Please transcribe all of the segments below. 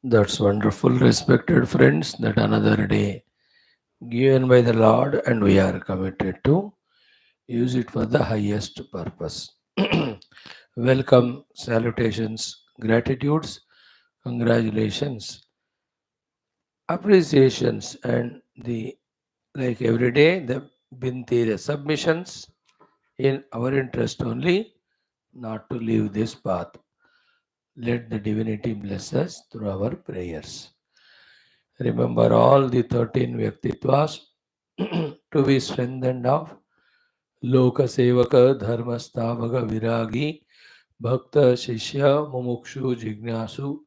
That's wonderful, respected friends. That another day given by the Lord, and we are committed to use it for the highest purpose. Welcome, salutations, gratitudes, congratulations, appreciations, and the like every day the binti, the submissions in our interest only, not to leave this path. Let the divinity bless us through our prayers. Remember all the 13 Vyaktitvas to be strengthened of Loka Sevaka, Dharmasthavaka, Viragi, Bhakta, Shishya, Mumukshu, Jignasu,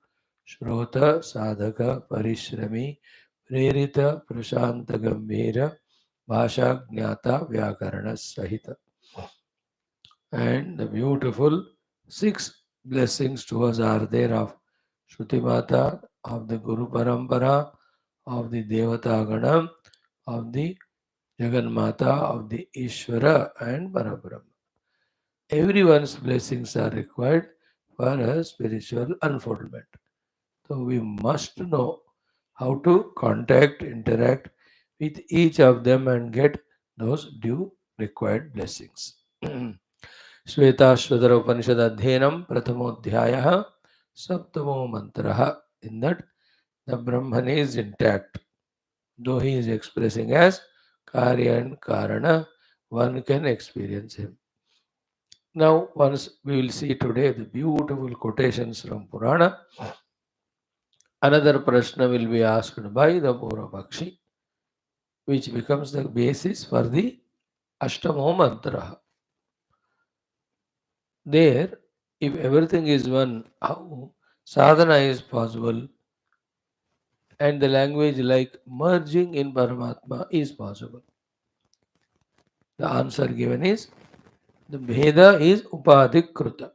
Shrota, Sadhaka, Parishrami, Prerita, Prashanta, Gambhira, Bhasha, Jnata, Vyakarana, Sahita. And the beautiful six blessings to us are there of Shruti Mata, of the Guru Parampara, of the Devata Ganam, of the Jagan Mata, of the Ishvara and Parabrahma. Everyone's blessings are required for a spiritual unfoldment. So we must know how to contact, interact with each of them and get those due required blessings. Shvetashvatara Upanishad अध्ययनम प्रथमोध्यायः सप्तमो मंत्रः. In that the Brahman is intact, though he is expressing as Karya and Karana, one can experience him. Now, once we will see today the beautiful quotations from Purana. Another prashna will be asked by the Purvapakshi, which becomes the basis for the Ashtamo mantra. There, if everything is one, how sadhana is possible, and the language like merging in Paramatma is possible. The answer given is the Bheda is Upadhikruta.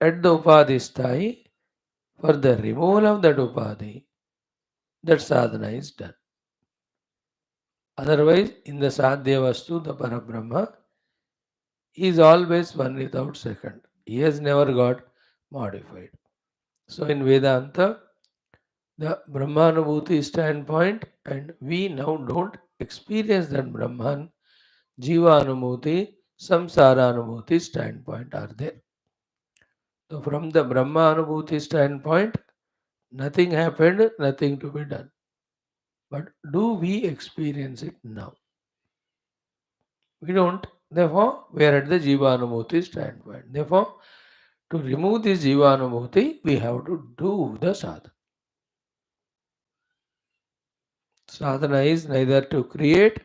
At the Upadhi sthai, for the removal of that Upadhi, that sadhana is done. Otherwise, in the Sadhya Vastu, the Parabrahma is always one without second. He has never got modified. So in Vedanta, the Brahmanubhuti standpoint, and we now don't experience that Brahman, Jiva Anubhuti, Samsara Anubhuti standpoint are there. So from the Brahma Anubhuti standpoint, nothing happened, nothing to be done. But do we experience it now? We don't. Therefore, we are at the Jiva Anubhuti standpoint. Therefore, to remove this Jiva Anubhuti, we have to do the sadhana. Sadhana is neither to create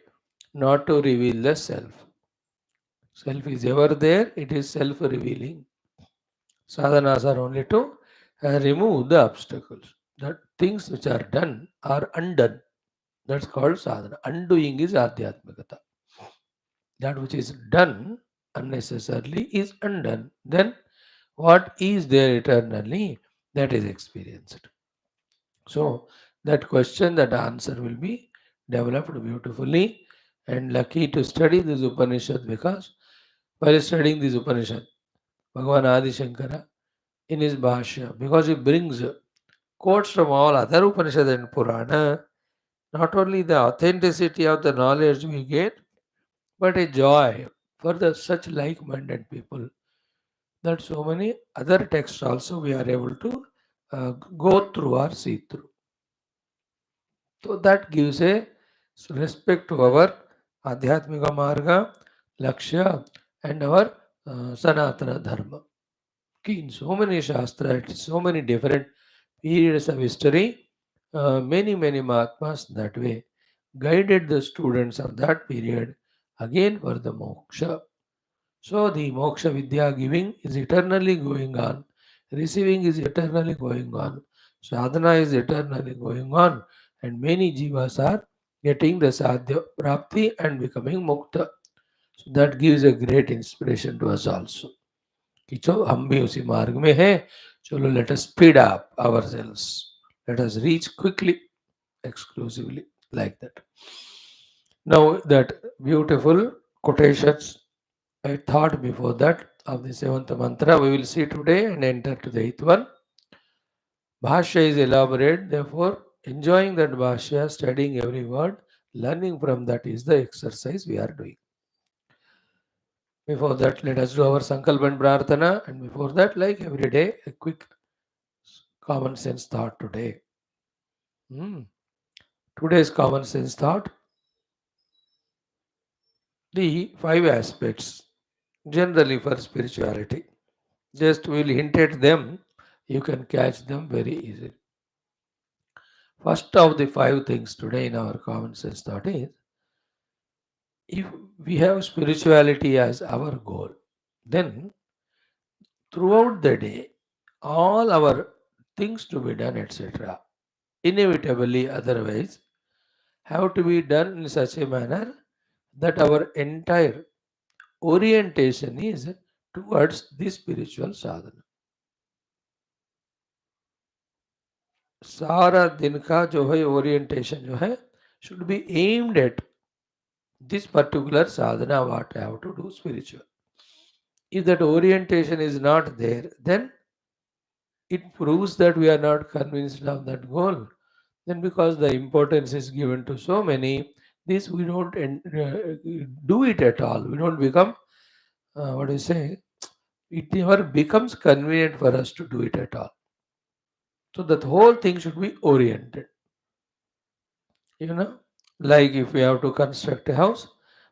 nor to reveal the self. Self is ever there, it is self revealing. Sadhanas are only to remove the obstacles. That things which are done are undone. That's called sadhana. Undoing is adhyatmikata. That which is done unnecessarily is undone. Then what is there eternally, that is experienced. So that question, that answer will be developed beautifully, and lucky to study this Upanishad, because while studying this Upanishad, Bhagavan Adi Shankara in his Bhashyam, because he brings quotes from all other Upanishads and Purana, not only the authenticity of the knowledge we get, but a joy for the such like-minded people, that so many other texts also we are able to go through or see through. So that gives a respect to our Adhyatmika Marga, Lakshya, and our Sanatana Dharma. In so many Shastras, so many different periods of history, many Mahatmas that way guided the students of that period again for the moksha. So the moksha vidya giving is eternally going on, receiving is eternally going on, sadhana is eternally going on, and many jivas are getting the sadhya prapti and becoming mukta. So that gives a great inspiration to us also. कि चलो हम भी उसी मार्ग में हैं, चलो let us speed up ourselves, let us reach quickly, exclusively, like that. Now that beautiful quotations I thought before that of the seventh mantra we will see today and enter to the eighth one. Bhashya is elaborate, therefore, enjoying that Bhashya, studying every word, learning from that is the exercise we are doing. Before that, let us do our Sankalpa and Prarthana, and before that, like every day, a quick common sense thought today. Hmm. Today's common sense thought, the five aspects generally for spirituality. Just we'll hint at them, you can catch them very easily. First of the five things today in our common sense thought is, if we have spirituality as our goal, then throughout the day, all our things to be done, etc., inevitably otherwise, have to be done in such a manner that our entire orientation is towards the spiritual sadhana. सारा दिन का जो है orientation जो है should be aimed at this particular sadhana what I have to do spiritual. If that orientation is not there, then it proves that we are not convinced of that goal. Then because the importance is given to so many, this we don't do it at all. We don't become, what do you say, it never becomes convenient for us to do it at all. So that whole thing should be oriented. You know, like if we have to construct a house,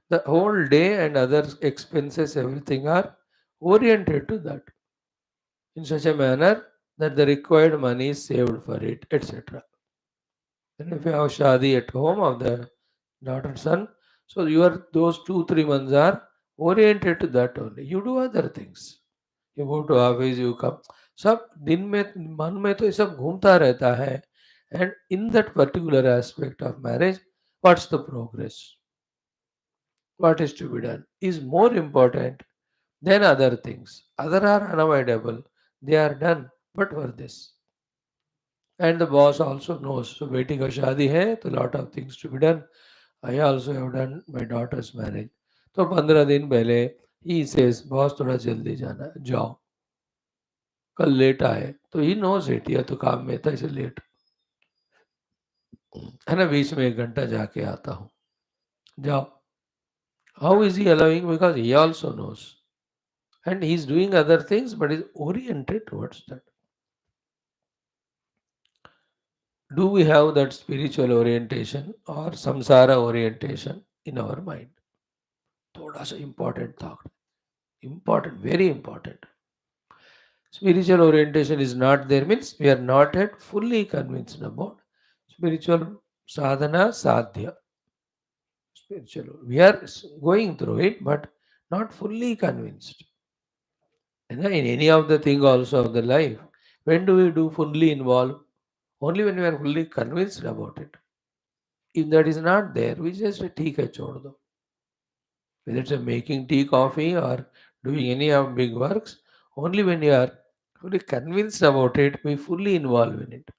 the whole day and other expenses, everything are oriented to that in such a manner that the required money is saved for it, etc. And if you have shadi at home of the daughter son, so your those 2 3 months are oriented to that only. You do other things. You go to office, you come. सब दिन में मन में तो ये सब घूमता रहता है. And in that particular aspect of marriage, what's the progress? What is to be done is more important than other things. Other are unavoidable. They are done, but for this. And the boss also knows. So, बेटी का शादी है, तो lot of things to be done. I also have done my daughter's marriage. तो 15 दिन पहले he says, boss थोड़ा जल्दी जाना है, जाओ. कल लेट आए तो ही knows it, या तो काम में था इसे लेट है ना, बीच में 1 घंटा जाके आता हूँ, जाओ. How is he allowing? Because he also knows. And he is doing other things, but is oriented towards that. Do we have that spiritual orientation or samsara orientation in our mind? थोड़ा सा important thought. Important, very important. Spiritual orientation is not there means we are not yet fully convinced about spiritual sadhana sadhya. Spiritual. We are going through it, but not fully convinced. And in any of the thing also of the life, when do we do fully involve? Only when we are fully convinced about it. If that is not there, we just tea ka chhod do. Whether it's a making tea, coffee, or doing any of big works, only when you are fully convinced about it, we fully involve in it.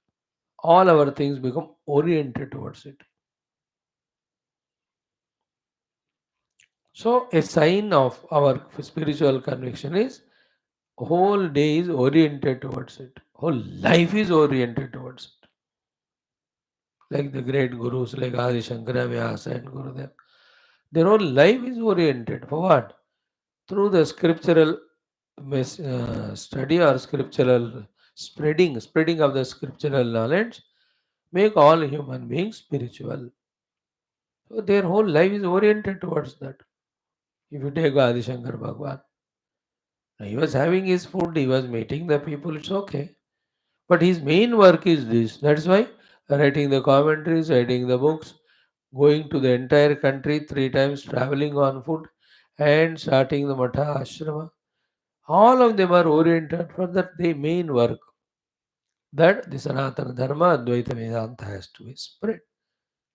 All our things become oriented towards it. So a sign of our spiritual conviction is whole day is oriented towards it. Whole life is oriented towards it. Like the great gurus like Adi Shankara, Vyasa and Gurudev. Their whole life is oriented for what? Through the scriptural study or scriptural spreading of the scriptural knowledge, make all human beings spiritual. So their whole life is oriented towards that. If you take Adi Shankar Bhagwan, he was having his food, he was meeting the people, it's okay. But his main work is this. That's why writing the commentaries, writing the books, going to the entire country 3 times, traveling on foot, and starting the Matha Ashrama. All of them are oriented for that their main work. That the Sanatana Dharma, Advaita Vedanta has to be spread.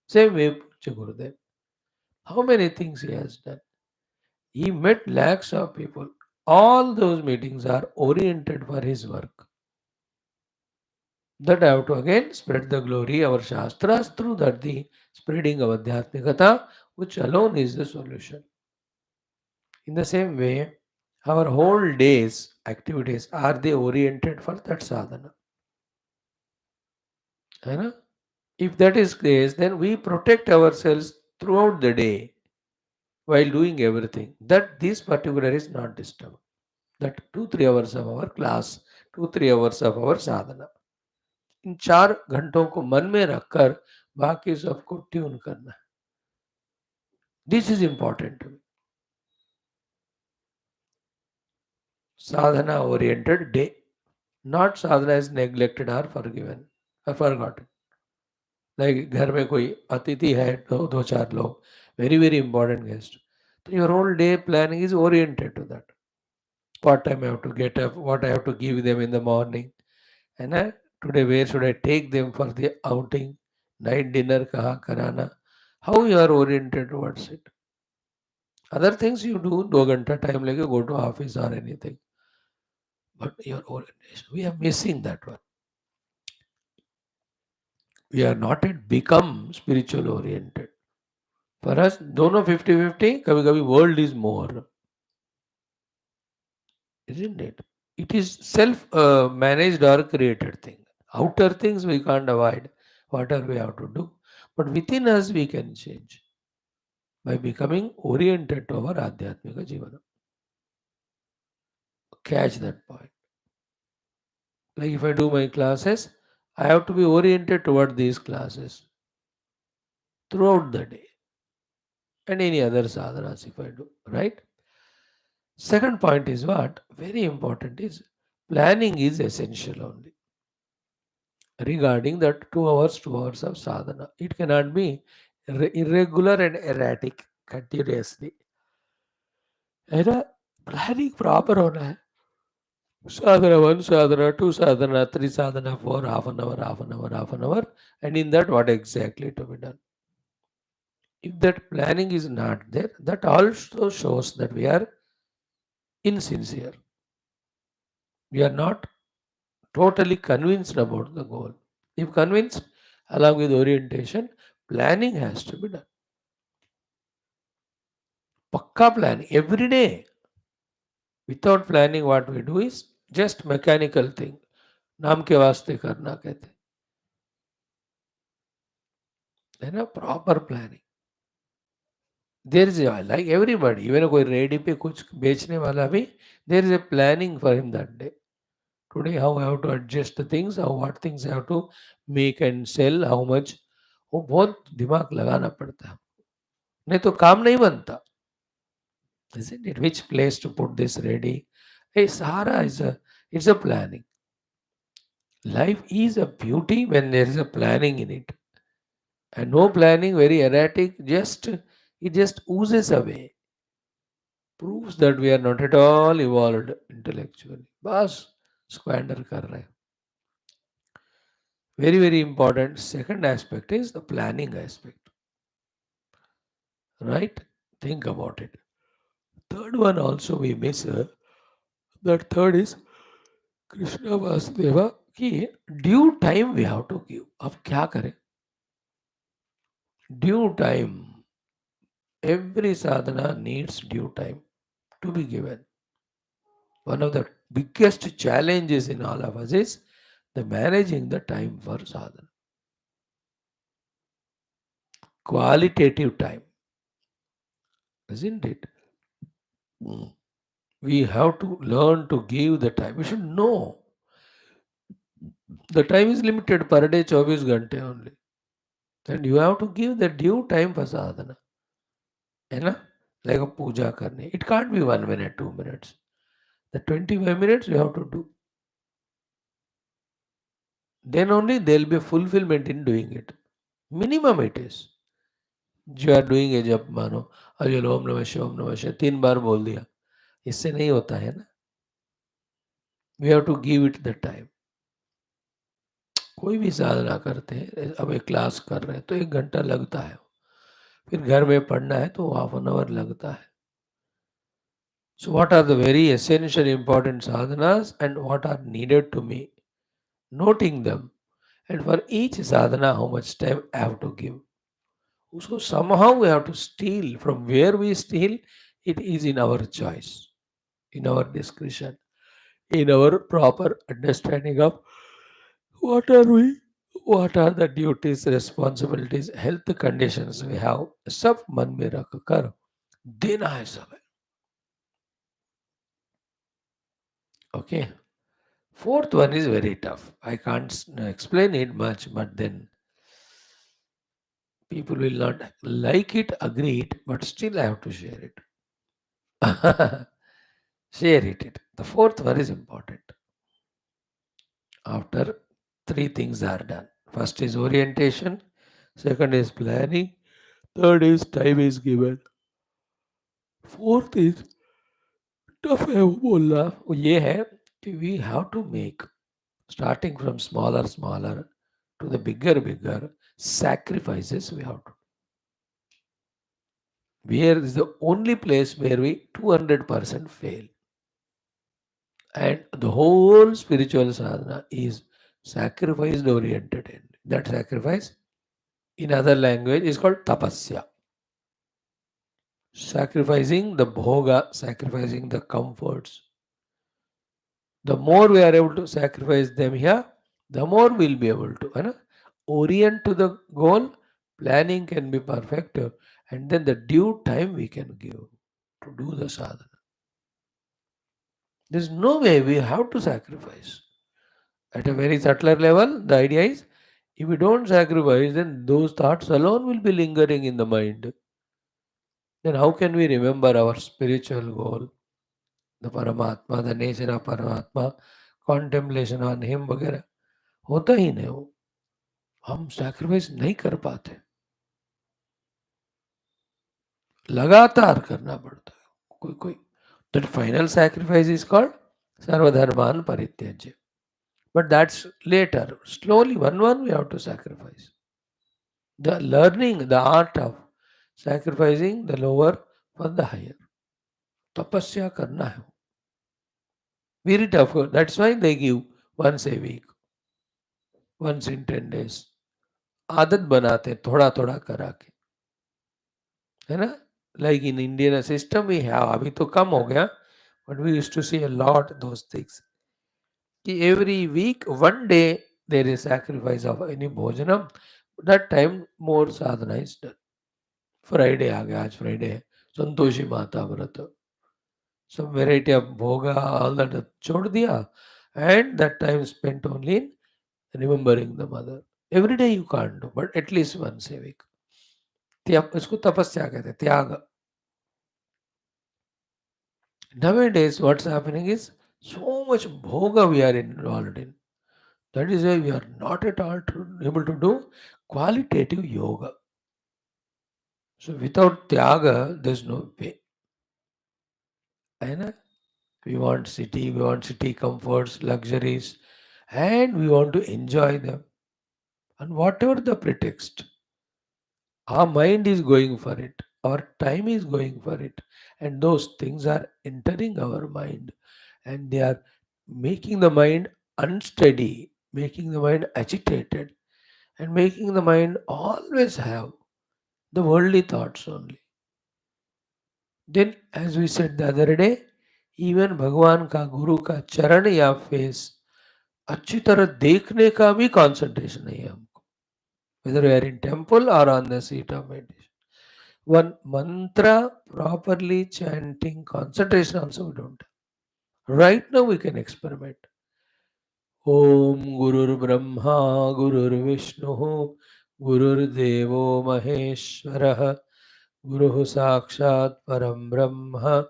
Same way Puja Gurudev. How many things he has done? He met lakhs of people. All those meetings are oriented for his work. That I have to again spread the glory, our Shastras, through that the spreading of Adhyatmikata, which alone is the solution. In the same way, our whole day's activities are they oriented for that sadhana? है ना? If that is case, then we protect ourselves throughout the day while doing everything. That this particular is not disturbed. That 2-3 hours of our class, 2-3 hours of our sadhana. इन 4 घंटों को मन में रखकर बाकी सबको tune करना. This is important to me. Sadhana oriented day. Not sadhana is neglected or forgiven or forgotten. Like घर में कोई अतिथि है, दो चार लोग, very very important guest. So your whole day planning is oriented to that. What time I have to get up, what I have to give them in the morning, and today where should I take them for the outing, night dinner kaha karana, how you are oriented towards it. Other things you do, 2 घंटा time lege go to office or anything, but your orientation, we are missing that one. We are not yet become spiritual oriented. For us, दोनों 50-50, कभी कभी world is more, isn't it? It is self managed or created thing. Outer things we can't avoid, whatever we have to do. But within us we can change by becoming oriented to our Adhyatmika Jivana. Catch that point. Like if I do my classes, I have to be oriented toward these classes throughout the day. And any other sadhanas if I do, right? Second point is what? Very important is planning is essential only. Regarding that 2 hours, 2 hours of sadhana. It cannot be irregular and erratic continuously. है ना? Planning proper होना है. Sadhana 1, sadhana 2, sadhana 3, sadhana 4, half an hour, half an hour, half an hour, and in that what exactly to be done. If that planning is not there, that also shows that we are insincere. We are not totally convinced about the goal. If convinced, along with orientation, planning has to be done. Pakka planning every day. Without planning, what we do is just mechanical thing. नाम के वास्ते करना कहते है ना. Proper planning. There is like everybody, even कोई रेडी पे कुछ बेचने वाला भी, there is a planning for him that day. Today how I have to adjust the things, how what things I have to make and sell, how much. वो बहुत दिमाग लगाना पड़ता है, नहीं तो काम नहीं बनता. Isn't it? Which place to put this ready? Hey, Sahara is it's a planning. Life is a beauty when there is a planning in it. And no planning, very erratic, it just oozes away. Proves that we are not at all evolved intellectually. Bas, squander kar rahe. Very, very important. Second aspect is the planning aspect. Right? Think about it. Third one also we miss. That third is Krishna Vasudev कि due time we have to give. अब क्या करें? Due time. Every sadhana needs due time to be given. One of the biggest challenges in all of us is the managing the time for sadhana. Qualitative time, isn't it? We have to learn to give the time. We should know the time is limited per day, 24 घंटे only. And you have to give the due time for sadhana. है ना? Like a puja karni. It can't be 1 minute, 2 minutes. The 25 minutes you have to do. Then only there will be fulfillment in doing it. Minimum it is. You are doing a जप मानो, अजल ओम नमः शिवाय, ओम नमः शिवाय 3 बार बोल दिया, इससे नहीं होता है ना. We have to give it the time. कोई भी साधना करते हैं, अब एक क्लास कर रहे हैं तो 1 घंटा लगता है. फिर घर में पढ़ना है तो half an hour लगता है. So what are the very essential important sadhanas and what are needed to me? Noting them. And for each sadhana, how much time I have to give. So somehow we have to steal. From where we steal, it is in our choice, in our discretion, in our proper understanding of what are we. What are the duties, responsibilities, health conditions we have? सब मन में रख कर देना है सब. Okay. Fourth one is very tough. I can't explain it much, but then people will not like it, agree it, but still I have to share it. Share it. The fourth one is important. After three things are done. First is orientation, second is planning, third is time is given, fourth is tough है वो बोलना वो ये है कि we have to make starting from smaller to the bigger sacrifices we have to. Where is the only place where we 200% fail. And the whole spiritual sadhana is sacrifice oriented. And that sacrifice in other language is called tapasya. Sacrificing the bhoga, sacrificing the comforts. The more we are able to sacrifice them here, the more we'll be able to orient to the goal. Planning can be perfect, and then the due time we can give to do the sadhana. There's no way we have to sacrifice. At a very subtler level, the idea is if we don't sacrifice, then those thoughts alone will be lingering in the mind. Then how can we remember our spiritual goal, the Paramatma, the nature of Paramatma, contemplation on Him वगैरह होता ही नहीं वो. हम sacrifice नहीं कर पाते, लगातार करना पड़ता है कोई कोई. That final sacrifice is called सर्वधर्मान परित्यज्य. But that's later. Slowly, one we have to sacrifice. The learning, the art of sacrificing the lower for the higher. तपस्या करना है. Very tough. That's why they give once a week, once in 10 days. आदत बनाते थोड़ा थोड़ा करा के, है ना. Like in Indian system we have, अभी तो कम हो गया, but we used to see a lot those things. कि every week, one day there is sacrifice of any bhojanam. That time more sadhana is done. Friday आ गया, आज Friday है, संतोषी माता व्रत, some variety of bhoga, all that छोड़ दिया, and that time spent only in remembering the mother. Every day you can't do, but at least once a week. इसको तपस्या कहते हैं, त्याग. Nowadays, what's happening is so much bhoga we are involved in. That is why we are not at all able to do qualitative yoga. So without tyaga, there's no way. And we want city comforts, luxuries, and we want to enjoy them. And whatever the pretext, our mind is going for it, our time is going for it, and those things are entering our mind, and they are making the mind unsteady, making the mind agitated, and making the mind always have the worldly thoughts only. Then, as we said the other day, even भगवान का गुरु का चरण या face अच्छी तरह देखने का भी concentration नहीं है हमको. Whether we are in temple or on the seat of meditation. One mantra properly chanting concentration also we don't have. Right now we can experiment. Om Gurur Brahma Gurur Vishnu Gurur Devo Maheshwarah Guru Sakshat Param Brahma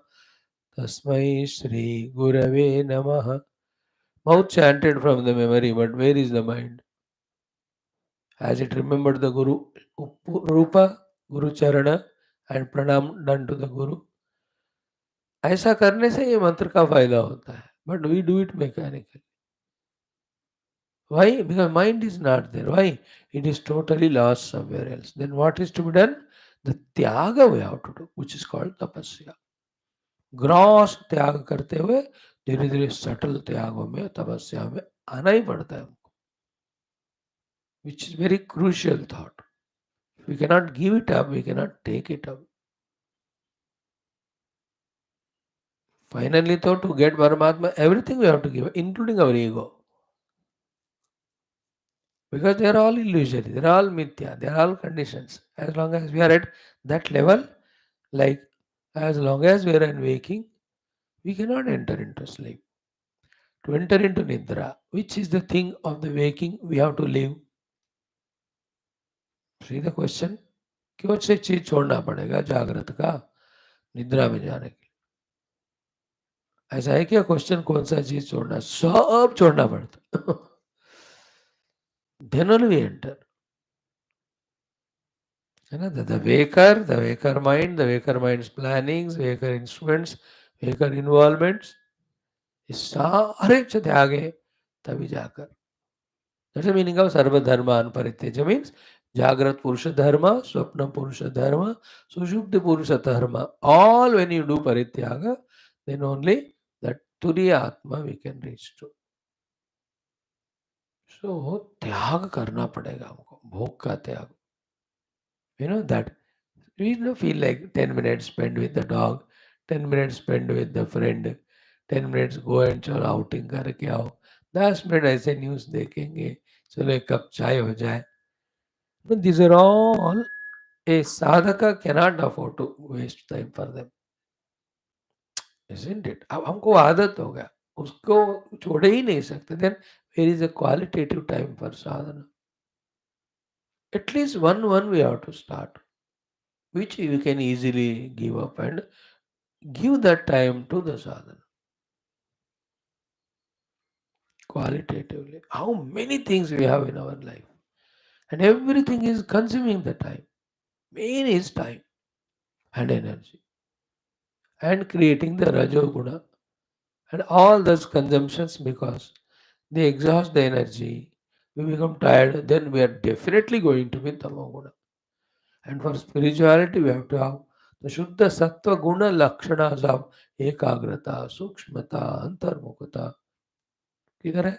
Tasmai Shri Gurave Namaha. Mouth chanted from the memory, but where is the mind? Has it remembered the Guru Rupa, Guru Charana, and Pranam done to the Guru? ऐसा करने से ये मंत्र का फायदा होता है, but we do it mechanically. Why? Because mind is not there. Why? It is totally lost somewhere else. Then what is to be done? The tyaga we have to do, which is called tapasya. Gross त्याग करते हुए धीरे धीरे subtle त्यागों में तपस्या में आना ही पड़ता है हमको, which is very crucial thought. We can not give it up, we can not take it up. Finally तो to get Paramatma everything we have to give, including our ego. because they are all illusory, they are all mithya, they are all conditions. As long as we are at that level, like as long as we are in waking, we cannot enter into sleep. To enter into nidra, which is the thing of the waking we have to live. See the question? क्यों से चीज छोड़ना पड़ेगा जागृत का निद्रा में जाने के लिए? ऐसा है क्या क्वेश्चन? कौन सा चीज छोड़ना? सब छोड़ना पड़ता. Then only we enter. है ना? The waker mind, the waker mind's plannings, waker instruments, waker involvements, ये सारे त्यागे तभी जाकर. That's the meaning of sarva dharma anparityaja, means Jagrat Purusha Dharma, Swapna Purusha Dharma, Sushupti Purusha Dharma. All when you do parityaga, then only that Turiya Atma we can reach to. So, त्याग करना पड़ेगा हमको, भोग का त्याग. You know that we don't feel like 10 minutes spent with the dog, 10 minutes spent with the friend, 10 minutes go and चलो outing करके आओ, 10 मिनट ऐसे न्यूज़ देखेंगे, चलो एक कप चाय हो जाए. But these are all a sadhaka cannot afford to waste time for them, isn't it? अब हमको आदत हो गया, उसको छोड़ ही नहीं सकते. Then where is a qualitative time for sadhana? At least one we have to start, which you can easily give up and give that time to the sadhana. Qualitatively, how many things we have in our life, and everything is consuming the time. Main is time and energy, and creating the rajoguna, and all those consumptions because they exhaust the energy, we become tired, then we are definitely going to be tamoguna. And for spirituality, we have to have the Shuddha Sattva Guna Lakshanas of Ekagrata, Sukshmata, Antarmukhata. किधर है?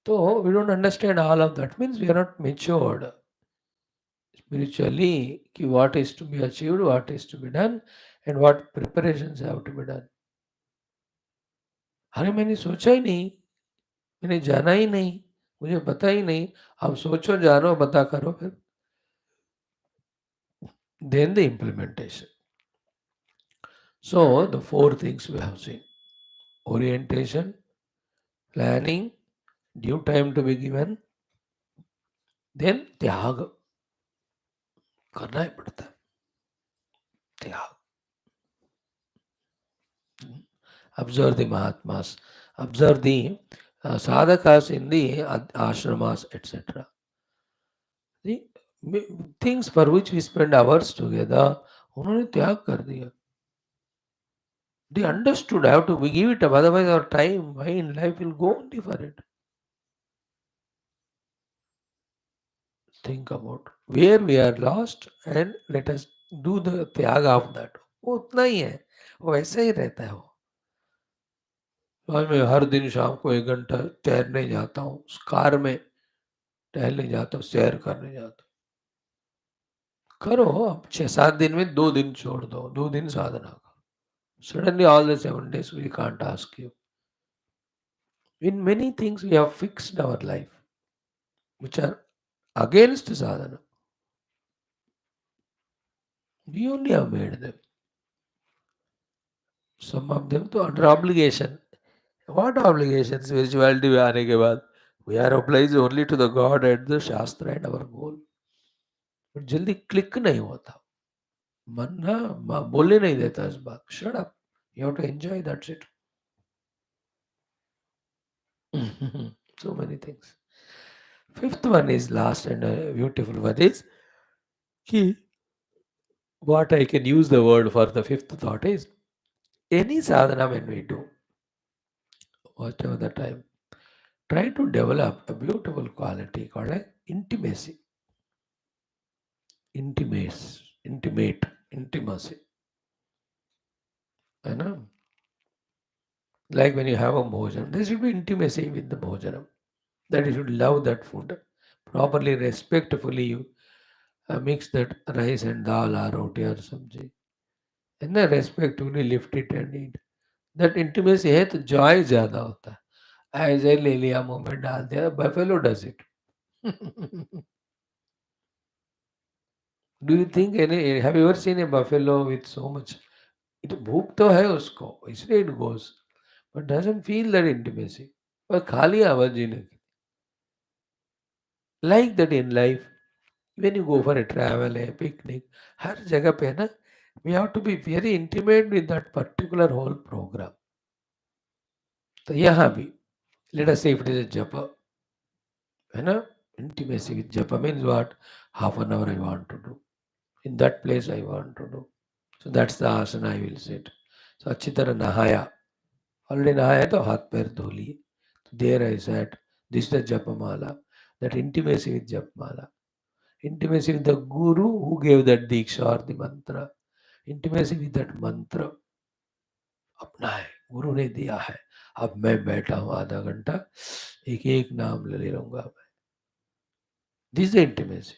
So we don't understand all of that. Means we are not matured spiritually. कि what is to be achieved, what is to be done, and what preparations have to be done. अरे मैंने सोचा ही नहीं, मैंने जाना ही नहीं, मुझे पता ही नहीं. आप सोचो, जानो, पता करो फिर. Then the implementation. So the four things we have seen: orientation, planning, due time to be given, then त्याग करना ही पड़ता है. त्याग. Observe the Mahatmas, observe the sadhakas in the ashramas, etc. The things for which we spend hours together, उन्होंने त्याग कर दिया. They understood how to give it up, otherwise our time, mind, life will go only for it. Think about where we are lost and let us do the त्याग of that. वो उतना ही है, वो वैसा ही रहता है. वो आज मैं हर दिन शाम को 1 घंटा तैरने जाता हूँ, कार में टहलने जाता हूँ, सैर करने जाता हूँ. करो, अब 6-7 दिन में 2 दिन छोड़ दो, 2 दिन साधना करो. Suddenly all the 7 days we can't ask you. In many things we have fixed our life, which are against sadhana. We only have made them. Some of them तो under obligation. What obligation? Spirituality में आने के बाद we are obliged only to the God and the Shastra and our goal. But जल्दी click नहीं होता. मन ना बोलने नहीं देता इस बात. Shut up. You have to enjoy, that's it. So many things. Fifth one is last and beautiful one is कि what I can use the word for the fifth thought is any sadhana when we do, whatever the time, try to develop a beautiful quality called intimacy. Intimacy. You know? Like when you have a bhojan, there should be intimacy with the bhojanam. That you should love that food. Properly, respectfully, you mix that rice and dal or roti or sabji. And then respectfully lift it and eat. That intimacy है तो joy ज़्यादा होता है. ऐसे ले लिया मुँह में डाल दिया, buffalo does it. Do you think have you ever seen a buffalo with so much? It भूख तो है उसको, इसलिए it goes, but doesn't feel that intimacy. और खा लिया बस जीने की. Like that in life, when you go for a travel, a picnic, हर जगह पे ना, we have to be very intimate with that particular whole program. तो यहाँ भी, let us say if it is a japa, है ना, intimacy with japa means what? Half an hour I want to do. In that place I want to do. So that's the asana I will sit. So अच्छी तरह नहाया, already नहाया तो हाथ पैर धो लिए. There I sat. This is the japamala. That intimacy with japamala. Intimacy with the guru who gave that diksha or the mantra. Intimacy with that mantra. अपना है, गुरु ने दिया है. अब मैं बैठा हूँ आधा घंटा, एक एक नाम ले लूंगा मैं. This is the intimacy.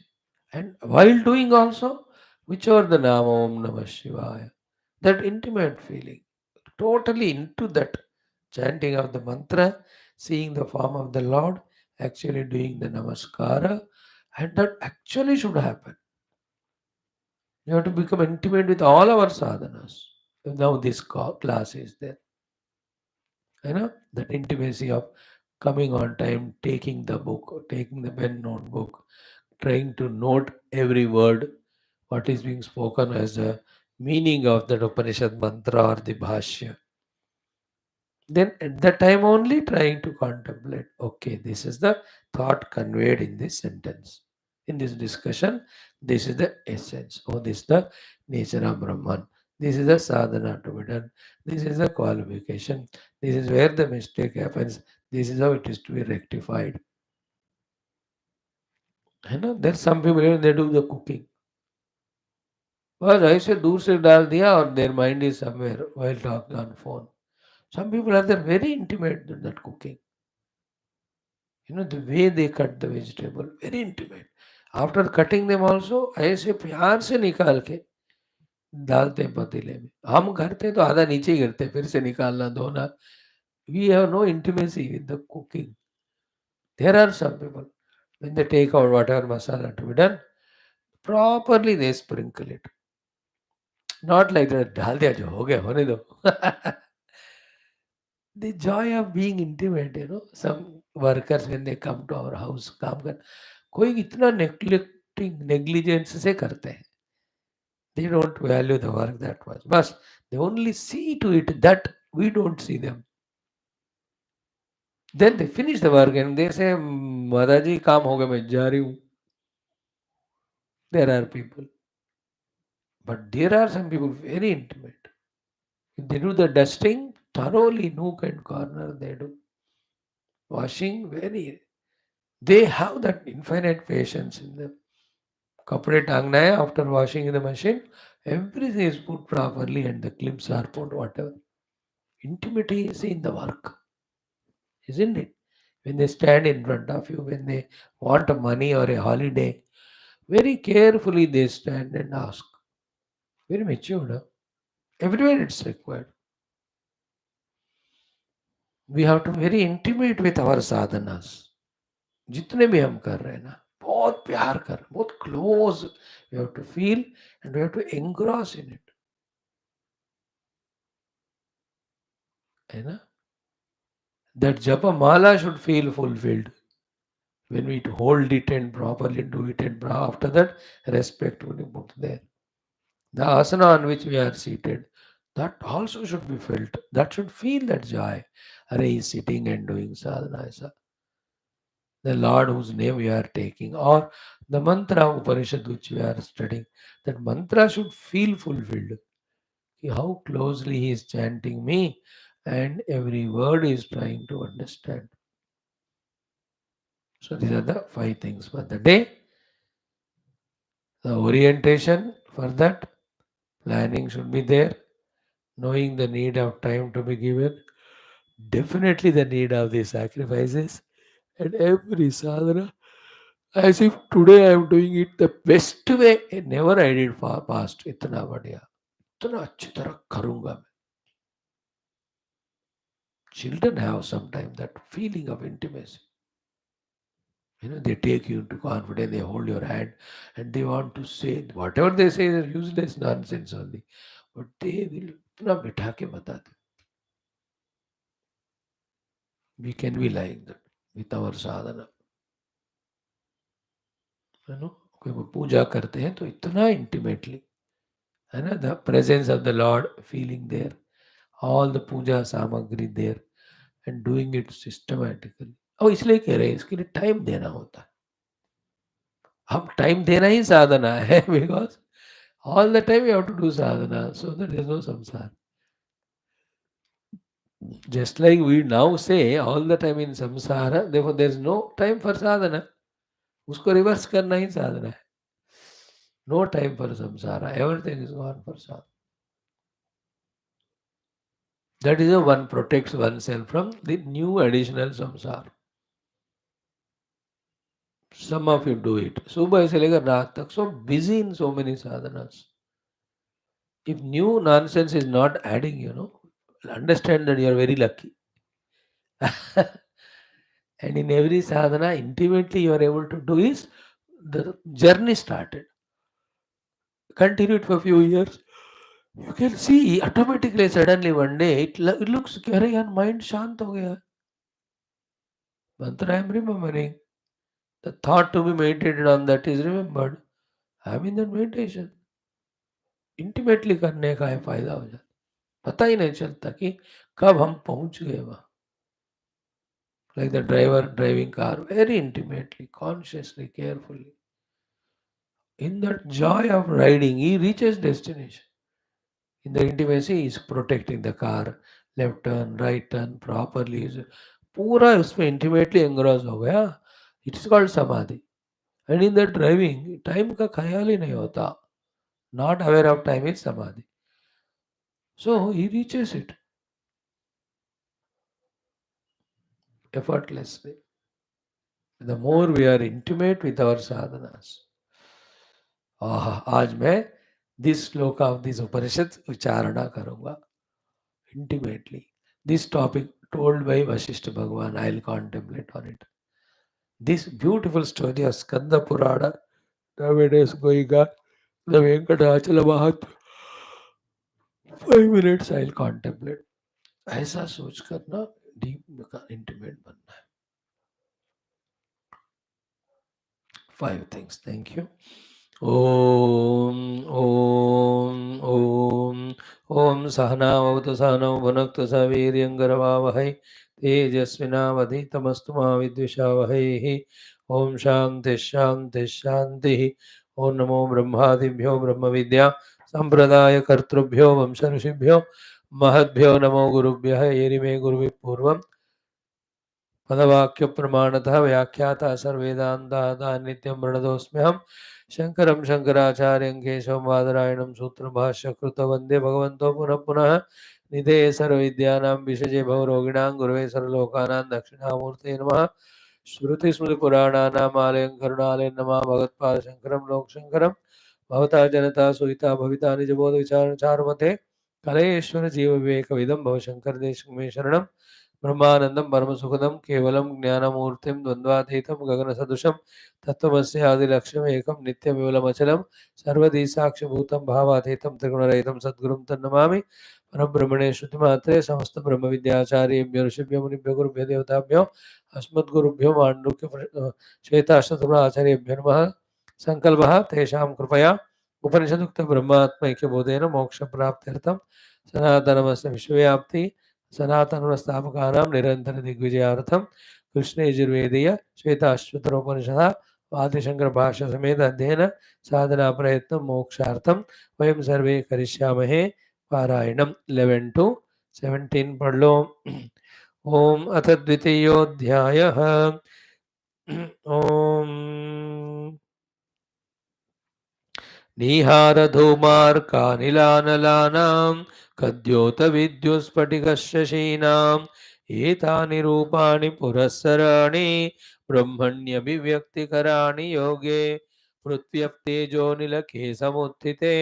And while doing also, whichever the name Om Namah Shivaya, that intimate feeling, totally into that chanting of the mantra, seeing the form of the Lord, actually doing the namaskara, and that actually should happen. You have to become intimate with all our sadhanas. Now this class is there. You know, that intimacy of coming on time, taking the book, taking the pen notebook, trying to note every word, what is being spoken as a meaning of that Upanishad mantra or the Bhashya. Then at that time only trying to contemplate, okay, this is the thought conveyed in this sentence. In this discussion, this is the essence. Oh, this is the nature of Brahman. This is the sadhana to be done. This is the qualification. This is where the mistake happens. This is how it is to be rectified. You know, there's some people, they do the cooking. बस ऐसे दूर से डाल दिया और their mind is somewhere while talking on phone. Some people are there very intimate in that cooking. You know, the way they cut the vegetable, very intimate. After cutting them also, ऐसे प्यार से निकाल के डालते हैं पतीले में. हम करते तो आधा नीचे ही करते, फिर से निकालना धोना. We have no intimacy with the cooking. There are some people, when they take out whatever masala to be done, properly they sprinkle it. Not like that, डाल दिया जो हो गया होने दो. The joy of being intimate, you know, some workers when they come to our house, काम कर, कोई इतना negligence से करते हैं. They don't value the work that much. बस they only see to it that we don't see them. Then they finish the work and they say, माताजी काम हो गया मैं जा रही हूँ. There are people, but there are some people very intimate. They do the dusting thoroughly, nook and corner. They do washing very. They have that infinite patience in them. कपड़े टांगना है after washing in the machine, everything is put properly and the clips are put whatever. Intimacy is in the work, isn't it? When they stand in front of you, when they want a money or a holiday, very carefully they stand and ask. Very matured. Huh? Everywhere it's required. We have to be very intimate with our sadhanas. जितने भी हम कर रहे हैं ना, बहुत प्यार कर, बहुत close. We have to feel and we have to engross in it. है ना? That japa mala should feel fulfilled when we hold it and properly do it, and after that respectfully put there. The asana on which we are seated, that also should be felt. That should feel that joy. Are he is sitting and doing sadhana. The Lord whose name we are taking, or the mantra Upanishad which we are studying, that mantra should feel fulfilled. How closely he is chanting me, and every word is trying to understand. So these are the 5 things for the day. The orientation for that, planning should be there, knowing the need of time to be given, definitely the need of the sacrifices, and every sadhana as if today I am doing it the best way. Never I did past. इतना बढ़िया, इतना अच्छी तरह करूंगा मैं. Children have sometimes that feeling of intimacy. They take you into confidence, they hold your hand, and they want to say whatever they say is useless nonsense only. But they will इतना बिठा के बताते. We can be like that with our sadhana. कोई वो पूजा करते हैं तो इतना इंटीमेटली, है ना, the presence of the lord feeling there, all the puja samagri there, and doing it systematically. और इसलिए कह रहे हैं इसके लिए टाइम देना होता है. हम टाइम देना ही साधना है. Because all the time you have to do sadhana so that there is no samsara. Just like we now say all the time in samsara, therefore there is no time for sadhana. उसको reverse करना ही साधना है. No time for samsara. Everything is gone for sadhana. That is how one protects oneself from the new additional samsara. Some of you do it. सुबह से लेकर रात तक, so busy in so many sadhanas. If new nonsense is not adding, understand that you are very lucky. And in every sadhana, intimately you are able to do is the journey started. Continue it for a few years. You can see automatically, suddenly one day, it looks, अरे यार mind शांत हो गया. Mantra I am remembering. The thought to be meditated on that is remembered. I am in that meditation. Intimately करने का है फायदा हो जाता. पता ही नहीं चलता कि कब हम पहुंच गए वहां. Like the driver driving car, very intimately, consciously, carefully. In that joy of riding, he reaches destination. In the intimacy, he is protecting the car, left turn, right turn, properly. पूरा उसमें intimately engrossed हो गया. It's called samadhi. And in that driving, time का ख्याल ही नहीं होता. Not aware of time is samadhi. So he reaches it effortlessly. The more we are intimate with our sadhanas. आज मैं this sloka of this Upanishad उच्चारणा करूंगा intimately. This topic told by Vasishtha Bhagavan, I will contemplate on it. This beautiful story of Skanda Purana, nowadays going on, the Venkatachala Mahat, 5 minutes I will contemplate. ऐसा सोच कर ना deep intimate बनना है. 5 things. Thank you. ॐ ॐ ॐ ॐ सहनावतु सहनौ भुनक्तु स वीर्यङ्करवावहै तेजस्विनावधीतमस्तु मा विद्विषावहैः. ॐ शान्तिः शान्तिः शान्तिः. ॐ नमो ब्रह्मादिभ्यो ब्रह्मविद्या सम्प्रदायकर्तृभ्यो वंशऋषिभ्यो महद्भ्यो नमो गुरुभ्यः. एरिमे गुरुभिः पूर्वं पदवाक्य प्रमाणतः व्याख्याता सर्वेदान्ताः नित्यं प्रणतोऽस्म्यहं शङ्करं शङ्कराचार्यं केशवं बादरायणं सूत्रभाष्यकृतौ वन्दे भगवन्तो पुनः पुनः. निधेये सर्वविद्यानां विषजे भवरोगिणां गुरवे सर्वलोकानां दक्षिणामूर्तये नमः. श्रुतिस्मृतिपुराणानाम् आलयं करुणालयं नमामि भगवत्पादशङ्करं लोकशङ्करं. भवता जनता सुहिता भविता निजबोधविचारचारुमते कलयेश्वर जीवविवेकविदं भवशङ्करदेशं मे शरणं. ब्रह्मानंदं परमसुखदं केवलं ज्ञानमूर्तिं द्वन्द्वातीतं गगनसदृशं तत्त्वमस्यादिलक्ष्यम् एकं नित्यविमलमचलं सर्वधी साक्षिभूतं भावातीतं त्रिगुणरहितं सद्गुरुं तन्नमामि. परब्रह्मणे श्रुतिमात्रे समस्तब्रह्मविद्याचार्येभ्यो ऋषिभ्यो मुनिभ्यो गुरुभ्यो देवताभ्यो अस्मद्गुरुभ्यो माण्डूक्य श्वेताश्वतरा आचार्येभ्यो नमः. संकल्पः तेषां कृपया उपनिषदुक्तब्रह्मात्मैक्यबोधेन मोक्षप्राप्त्यर्थं सनातनमस्य विश्वव्याप्ति सनातनस्थापकानां निरंतर दिग्विजयार्थं कृष्णे यजुर्वेदीय श्वेताश्वतरोपनिषदः आदिशंकर भाष्य समेत अध्ययन साधना प्रयत्न मोक्षार्थं वयं सर्वे करिष्यामहे पारायणम्. 11 to 17 पढ़ लो. ओम अथ द्वितीयोऽध्यायः. ओम नीहारधूमार्कानिलानलानां कद्योतविद्युत्स्फटिकशशीनाम् एतानि रूपाणि पुरःसराणि ब्रह्मण्यभिव्यक्तिकराणि योगे पृथ्व्यप्तेजोनिलके समुत्थिते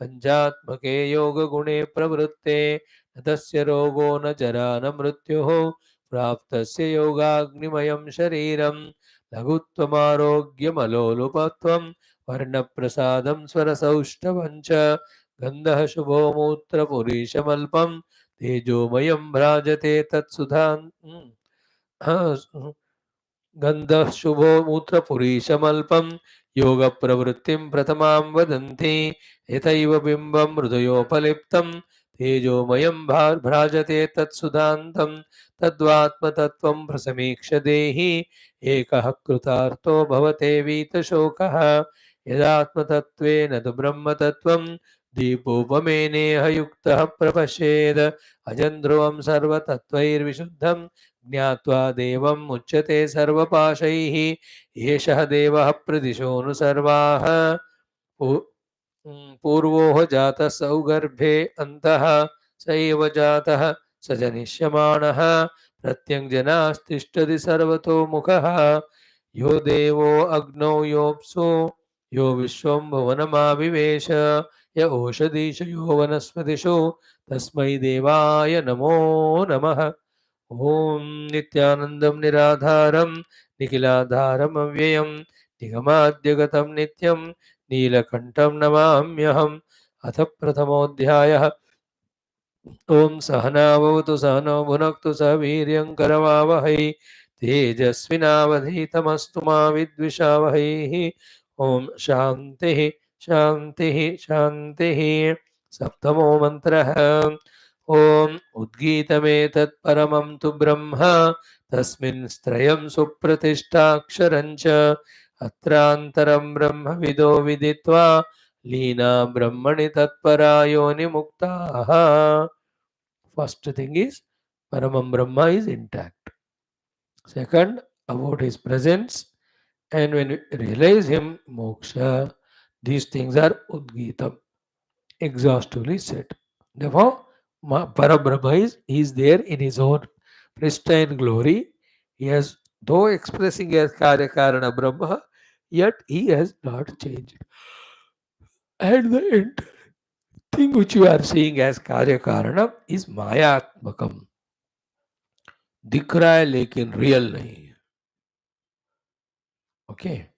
पञ्चात्मके योगगुणे प्रवृत्ते तस्य रोगो न जरा न मृत्युः प्राप्तस्य योगाग्निमयं शरीरं लघुत्वमारोग्यमलोलुपत्वं वर्णप्रसादं स्वरसौष्ठवं च गन्धः शुभो मूत्रपुरीशमल्पं तेजोमयं भ्राजते तत्सुधान् गन्धः शुभो मूत्रपुरीशमल्पं योगप्रवृत्तिं प्रथमां वदन्ति यथैव बिम्बं हृदयोपलिप्तं तेजोमयं भ्राजते तत्सुधान्तं तद्वात्मतत्त्वं प्रसमीक्ष देहि एकः कृतार्थो भवते वीतशोकः यदात्मतत्त्वेन तु ब्रह्मतत्त्वं दीपोपमेनेह युक्तः प्रपश्येद अजं ध्रुवं सर्वतत्त्वैर्विशुद्धं ज्ञात्वा देवम् उच्यते सर्वपाशैः एषः देवः प्रदिशोऽनु सर्वाः पूर्वोः जातः सौगर्भे अन्तः स एव जातः स जनिष्यमाणः प्रत्यङ्जनास्तिष्ठति सर्वतोमुखः यो देवो अग्नौ योऽप्सो यो विश्वं भुवनमाविवेश य ओषधीषु यो वनस्पतिषु तस्मै देवाय नमो नमः। ॐ नित्यानन्दं निराधारं निखिलाधारम् अव्ययं निगमाद्यगतं नित्यं नीलकण्ठं नमाम्यहम्। अथ प्रथमोऽध्यायः। ॐ सहनाववतु सहनौ भुनक्तु सह वीर्यं करवावहै तेजस्विनावधीतमस्तु मा विद्विषावहैः। ॐ शान्तिः शान्तिः शान्तिः। सप्तमो मन्त्रः। ॐ उद्गीतमेतत् परमं तु ब्रह्म तस्मिन् स्त्रयं सुप्रतिष्ठाक्षरं च अत्रान्तरं ब्रह्मविदो विदित्वा लीना ब्रह्मणि तत्परा योनिमुक्ताः। First thing is Paramam Brahma is intact. Second, about his presence, and when we realize him, moksha, these things are udgitam, exhaustively said. Therefore, Parabrahma is there in his own pristine glory. He has, though expressing as Karya Karana Brahma, yet he has not changed. And the end thing which you are seeing as Karya Karana is Mayatmakam. दिख रहा है लेकिन real नहीं है. Okay,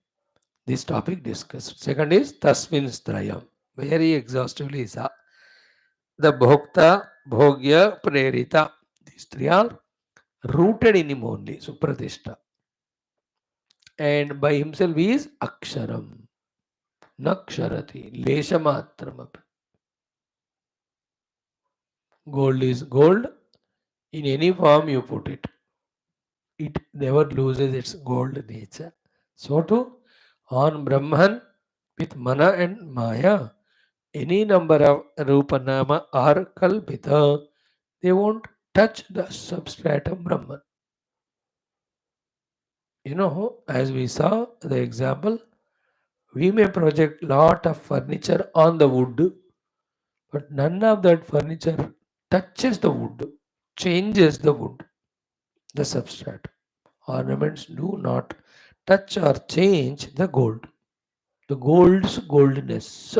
this topic discussed. Second is Tasmin Strayam. Very exhaustively is the Bhokta, Bhogya, Prerita. These three are rooted in him only, Supratishta. And by himself he is Aksharam. Naksharati. Leshamatram. Gold is gold. In any form you put it, it never loses its gold nature. So too, on Brahman with Mana and Maya, any number of Rupanama or Kalpita, they won't touch the substratum Brahman. You know, as we saw the example, we may project lot of furniture on the wood, but none of that furniture touches the wood, changes the wood, the substrate. Ornaments do not touch or change the gold. The gold's goldness.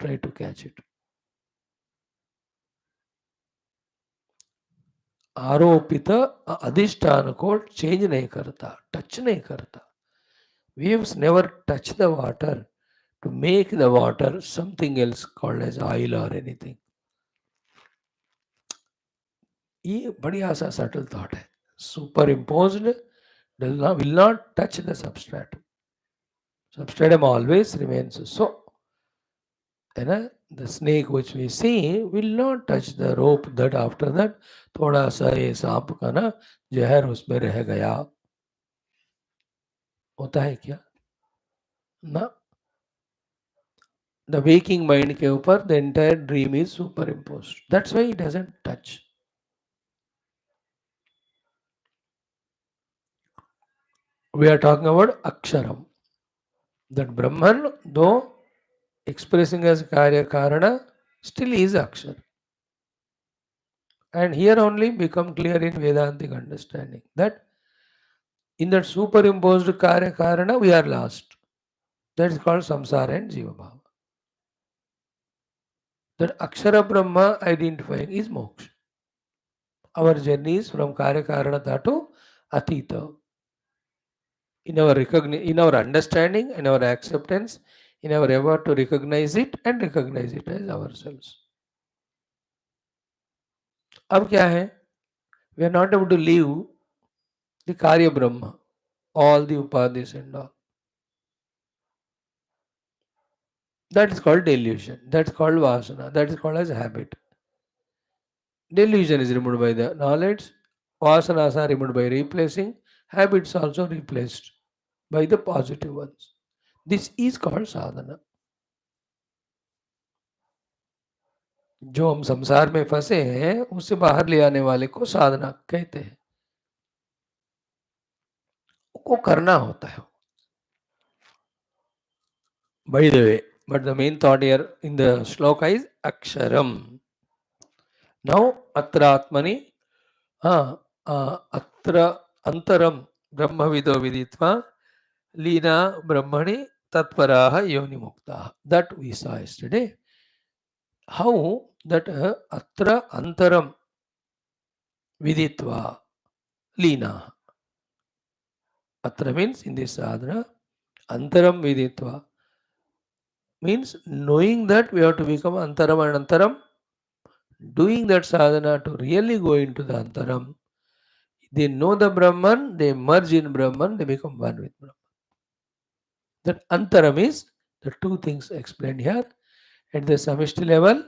Try to catch it. आरोपित अधिष्ठान को change नहीं करता, touch नहीं करता. Waves never touch the water to make the water something else called as oil or anything. ये बढ़िया सा subtle thought है. Superimposed will not touch the substratum. Substratum always remains so. The snake which we see will not touch the rope that after that थोड़ा सा ये सांप का ना जहर उसमें रह गया. होता है क्या ना. The waking mind के ऊपर the entire dream is superimposed. That's why it doesn't touch. We are talking about Aksharam. That Brahman, though expressing as Karya Karana, still is Akshara. And here only become clear in Vedantic understanding that in that superimposed Karya Karana we are lost. That is called Samsara and Jiva Bhava. That Akshara Brahma identifying is moksha. Our journey is from Karya Karanata to Atita. In our understanding, in our acceptance, in our effort to recognize it and recognize it as ourselves. अब क्या है? We are not able to leave the Karya Brahma, all the Upadhis and all. That is called delusion. That's called Vasana. That is called as habit. Delusion is removed by the knowledge. Vasanas are removed by replacing. Habits also replaced by the positive ones. This is called sadhana. जो हम संसार में फंसे हैं उससे बाहर ले आने वाले को साधना कहते हैं. को करना होता है. By the way, but the main thought here in the shloka is aksharam. Now atra atmani atra antaram brahmavido viditva lina brahmani tatparaha yoni mukta. That we saw yesterday. How that atra antaram viditva lina. Atra means in this sadhana, antaram viditva means knowing that we have to become antaram and antaram, doing that sadhana to really go into the antaram. They know the Brahman, they merge in Brahman, they become one with Brahman. That antaram is the two things explained here. At the samishti level,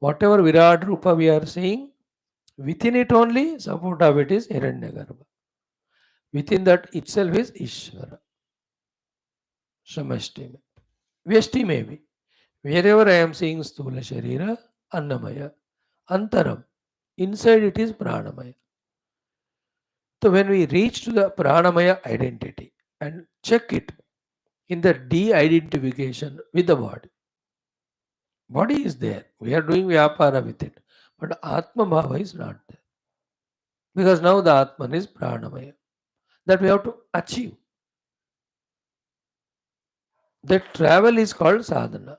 whatever Virat Rupa we are seeing, within it only, support of it is Hiranyagarbha. Within that itself is Ishvara. Samashti mein. Vyashti may be. Wherever I am seeing Stula Sharira, Annamaya. Antaram. Inside it is Pranamaya. So when we reach to the Pranamaya identity and check it in the de-identification with the body. Body is there. We are doing Vyapara with it. But Atma Bhava is not there. Because now the Atman is Pranamaya. That we have to achieve. That travel is called sadhana.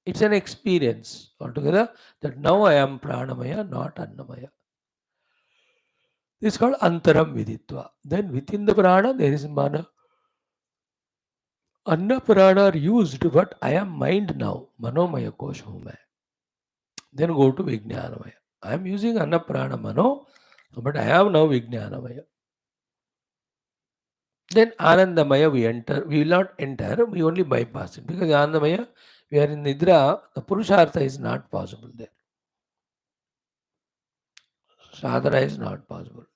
It's an experience altogether that now I am Pranamaya, not Annamaya. This is called Antaram Viditva. Then within the Prana there is Mana. Anna Prana are used, but I am mind now. Manomaya Kosh hu main. Then go to Vijnanamaya. I am using Anna Prana Mano, but I have now Vijnanamaya. Then Anandamaya we enter. We will not enter, we only bypass it. Because Anandamaya, we are in Nidra, the Purushartha is not possible there. Sadhana is not possible.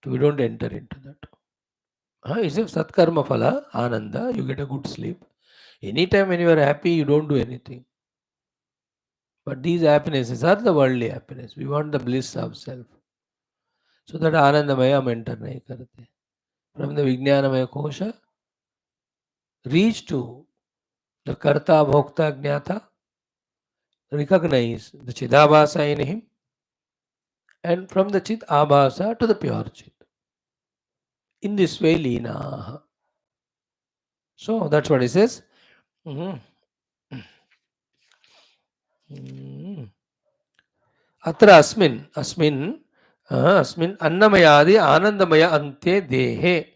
We don't enter into that. It's a Satkarma Phala, Ananda, you get a good sleep. Anytime when you are happy, you don't do anything. But these happinesses are the worldly happiness. We want the bliss of self. So that Anandamaya हम enter नहीं करते. From the Vijnanamaya Kosha, reach to the Karta, Bhokta, Jnata, recognize the Chidabhasa in him, and from the Chit Abhasa to the pure Chit. In this way, Lina. So that's what he says. Atra asmin annamaya anandamaya ante dehe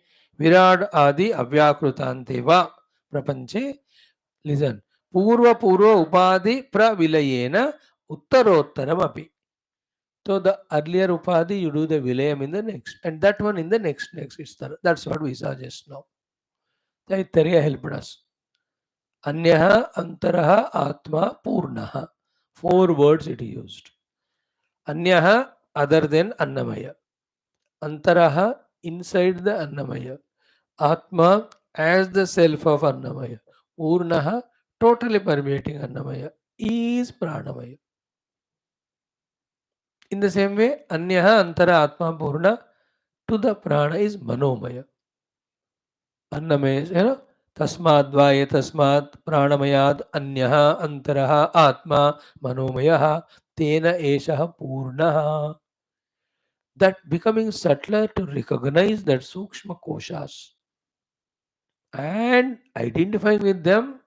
virad adi avyakruta va prapanche. Listen. Purva upadhi pravilayena uttarottaram api. So the earlier upadhi you do the vilayam in the next, and that one in the next istar. That's what we saw just now. Taittariya helped us. Anyaha antaraha atma purnaha. 4 words it used. Anyaha other than Annamaya. Antaraha inside the Annamaya. Atma as the self of Annamaya. Purnaha totally permeating Annamaya is Pranamaya. In the same way, Anyaha Antara Atma Purna to the Prana is Manomaya. Annamaya, Tasmad Vaya Tasmat Pranamayad Anyaha Antaraha Atma Manomayaha Tena Eshaha Purnaha. That becoming subtler to recognize that Sukshma Koshas and identifying with them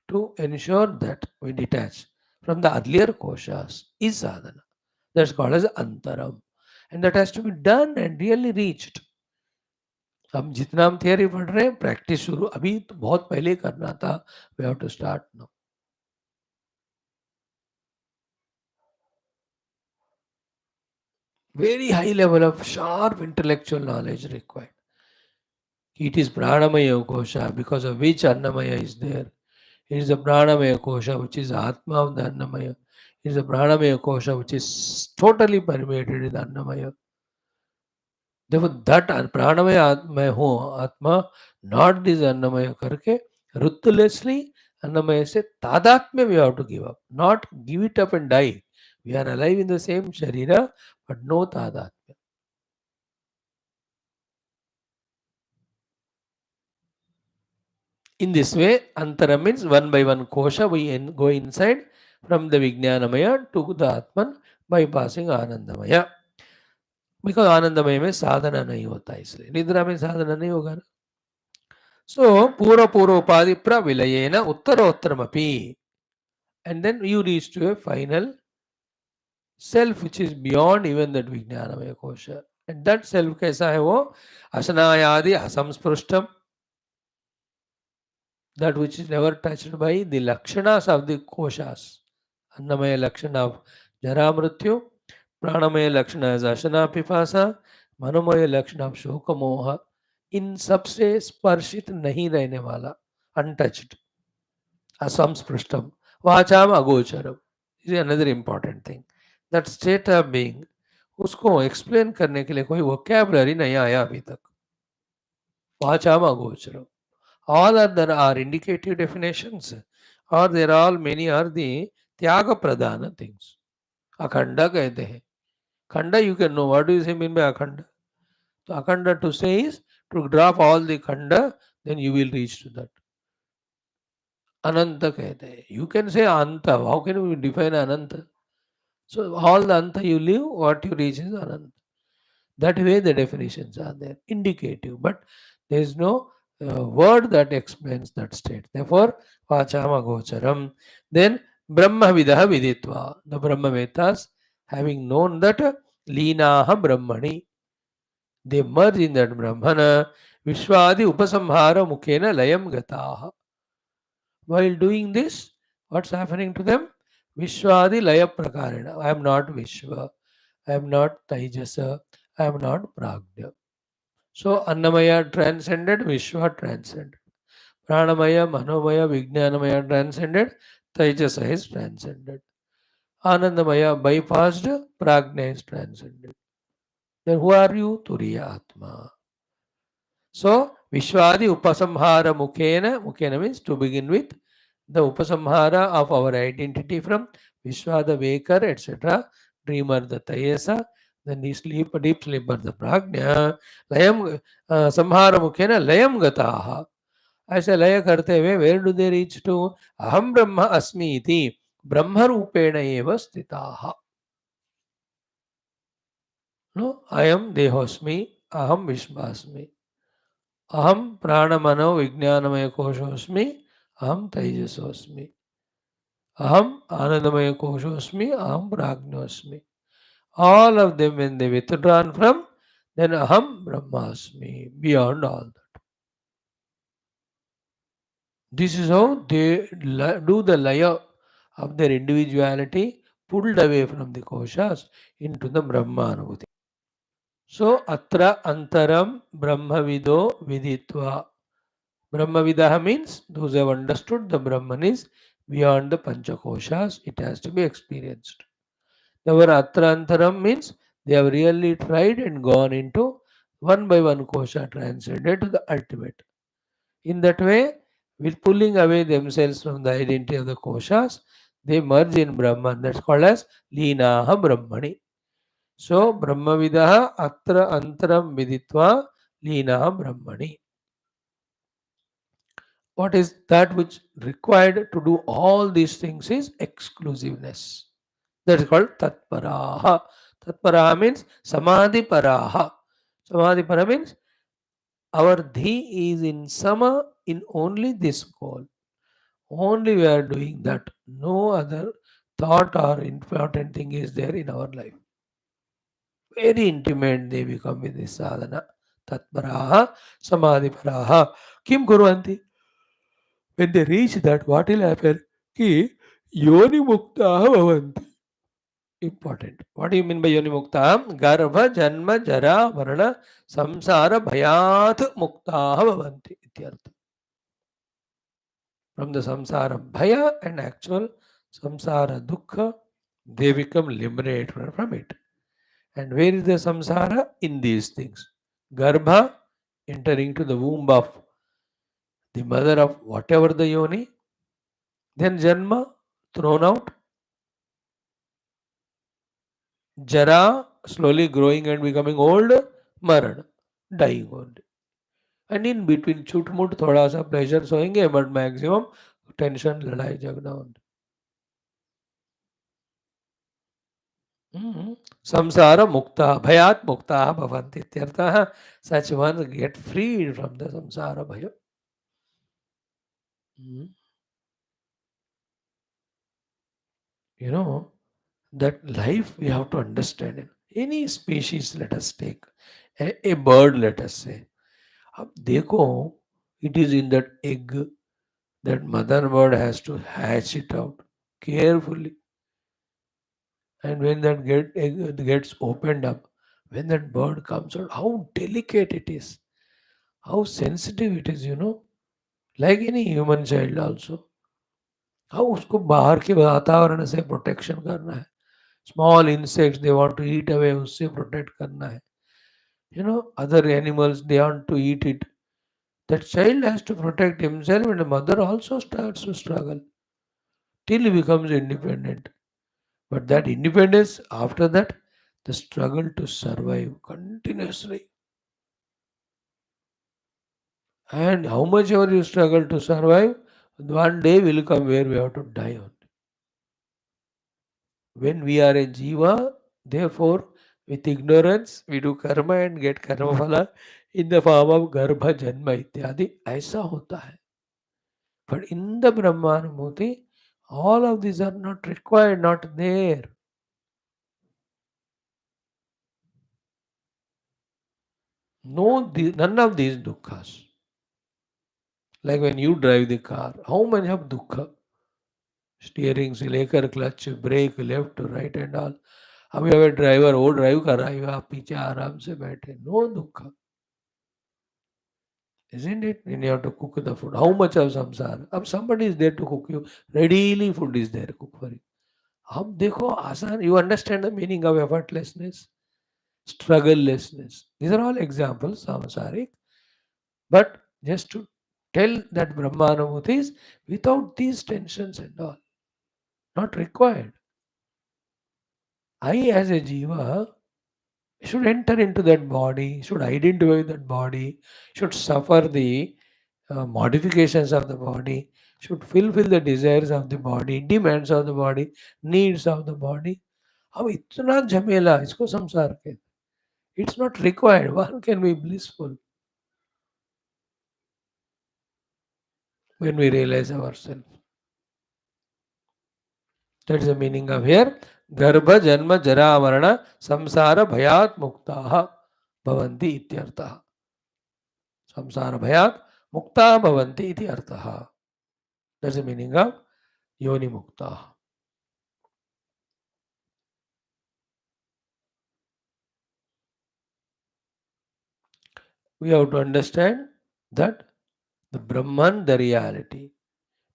to ensure that we detach. from the earlier koshas is sadhana. That's called as antaram. And that has to be done and really reached. हम जितना हम theory पढ़ रहे हैं practice शुरू अभी तो बहुत पहले करना था. We have to start now. Very high level of sharp intellectual knowledge required. It is pranamaya kosha because of which annamaya is there. It is the pranamaya kosha which is atma of the annamaya. It is the pranamaya kosha which is totally permeated in the annamaya. देखो that प्राणमय मैं हूँ आत्मा not this अन्नमय करके ruthlessly अन्नमय से तादात्म्य we have to give up, not give it up and die. We are alive in the same sharira but no तादात्म्य. In this way antara means one by one kosha we go inside from the vijnanamaya to the atman bypassing आनंदमय. Because आनंदमय में साधना नहीं होता इसलिए निद्रा में साधना नहीं होगा ना. So पूर्व पूर्वोपाधि प्रविलयेन उत्तरोत्तरमपि, and then you reach to a final self which is beyond even that vijnanamaya kosha. And that self कैसा है वो असनायादि असंस्पृष्टम, that which is never touched by the lakshanas of the koshas. Annamaya lakshana of jara mrityu, pranamaya lakshana is ashana pipasa, manomaya lakshana of shoka moha. इन सबसे स्पर्शित नहीं रहने वाला, untouched, असंस्पृष्टम, वाचाम अगोचरम. Is another important thing. That state of being उसको explain करने के लिए कोई वोकैबुलरी नहीं आया अभी तक. वाचाम अगोचरम. All other are indicative definitions, or there are all many are the त्याग प्रधान things. अखंड कहते हैं. खंड you can know. What do you say mean by अखंड? So अखंड to say is to drop all the khanda, then you will reach to that. Ananta कहते हैं. You can say anta. How can we define ananta? So all the anta you leave, what you reach is ananta. That way the definitions are there, indicative, but there is no word that explains that state. Therefore, vachama gocharam. Then Brahma vidaha viditva. The Brahmavetas, having known that linaha brahmani, they merge in that Brahmana. Vishwadi upasamhara mukhena layam gataha. While doing this, what's happening to them? Vishwadi laya prakarena. I am not Vishwa. I am not Taijasa. I am not Pragya. So Annamaya transcended, Vishwa transcended. Pranamaya, Manomaya, Vijnanamaya transcended, Taijasa is transcended. Anandamaya bypassed, Prajna is transcended. Then who are you? Turiya Atma. So Vishwadi Upasamhara Mukhena means to begin with the Upasamhara of our identity from Vishwa the Waker, etc. Dreamer the Tayasa, then the deep sleeper the Prajna, Layam Samhara Mukhena Layam Gataha. ऐसे लय करते हुए where do they reach to? अहम ब्रह्म अस्मि इति ब्रह्म रूपेण एव स्थिताः. No, I am Dehosmi, Aham Vishvasmi. Aham Pranamano Vijnanamaya Koshosmi, Aham Taijasosmi. Aham Anandamaya Koshosmi, Aham Prajnosmi. All of them when they withdrawn from, then Aham Brahmasmi, beyond all that. This is how they do the laya of their individuality, pulled away from the koshas into the Brahmanubhuti. So, atra antaram brahmavido viditva. Brahmavidaha means those who have understood the Brahman is beyond the panchakoshas, it has to be experienced. The word atra antaram means they have really tried and gone into one by one kosha transcended to the ultimate. In that way, with pulling away themselves from the identity of the koshas, they merge in Brahman. That's called as Linaha Brahmani. So, Brahmavidaha Atra Antaram Viditva Linaha Brahmani. What is that which required to do all these things is exclusiveness. That is called Tatparaha. Tatparaha means Samadhi Paraha. Samadhi Para means our dhi is in sama in only this goal. Only we are doing that. No other thought or important thing is there in our life. Very intimate they become with this sadhana. Tatparaha, samadhiparaha. Kim kurvanti? When they reach that, what will happen? Ki yoni muktaha bhavanti. Important. What do you mean by yoni mukta? Garbha, janma, jara, varana, samsara, bhayat muktaha bhavanti. Ityartha. From the samsara bhaya and actual samsara dukkha, they become liberated from it. And where is the samsara? In these things. Garbha, entering to the womb of the mother of whatever the yoni. Then janma, thrown out. Jara, slowly growing and becoming old. Maran, dying old. And in between छूट मूट थोड़ा सा pleasure सोएंगे but maximum tension लड़ाई झगड़ा होंगे. Samsara mukta, bhayat mukta bhavanti ityartha. Such ones get freed from the samsara bhaya. You know, that life we have to understand. Any species, let us take. A bird, let us say. अब देखो, it is in that egg that mother bird has to hatch it out carefully. And when that egg gets opened up, when that bird comes out, how delicate it is, how sensitive it is, like any human child also. How उसको बाहर के वातावरण से protection करना है. Small insects they want to eat away, उससे protect करना है. Other animals they want to eat it. That child has to protect himself, and the mother also starts to struggle till he becomes independent. But that independence, after that, the struggle to survive continuously. And how much ever you struggle to survive, one day will come where we have to die on. When we are a jiva, therefore, with ignorance, we do karma and get karma phala in the form of garbha, janma, ityadi. ऐसा होता है. But in the Brahmanamurti, all of these are not required, not there. No, none of these dukkhas. Like when you drive the car, how many have dukkha? Steering से लेकर clutch brake left right and all. अभी हमें driver वो drive कर रहा है, आप पीछे आराम से बैठे, नो दुख. Isn't it? When you have to cook the food, how much of samsara? अब somebody is there to cook you, readily food is there cook for you. अब देखो आसान, you understand the meaning of effortlessness, strugglelessness. These are all examples samsaric, but just to tell that Brahmanamurti is without these tensions and all, not required. I as a jiva should enter into that body, should identify that body, should suffer the modifications of the body, should fulfill the desires of the body, demands of the body, needs of the body. अब इतना झमेला इसको संसार के, it's not required. One can be blissful when we realize ourselves. That's the meaning of here. Garbha janma jara marana samsara bhayat muktaha bhavanti ityartha. Samsara bhayat mukta bhavanti iti artha. That's the meaning of yoni mukta. We have to understand that the Brahman, the reality,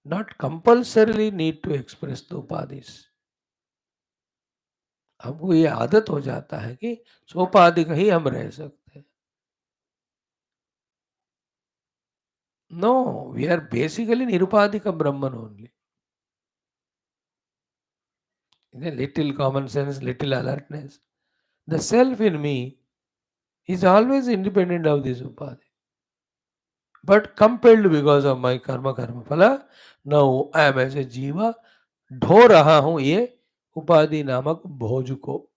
not compulsorily need to express the upadhis. हमको ये आदत हो जाता है कि सोपाधिक ही हम रह सकते हैं. No, we are basically nirupadhika Brahman only. A little common sense, little alertness. The self in me is always independent of this upadhi. But compelled because of my karma phala, now I am as a jiva, ढो रहा हूं ये उपाधि नामक भोज को.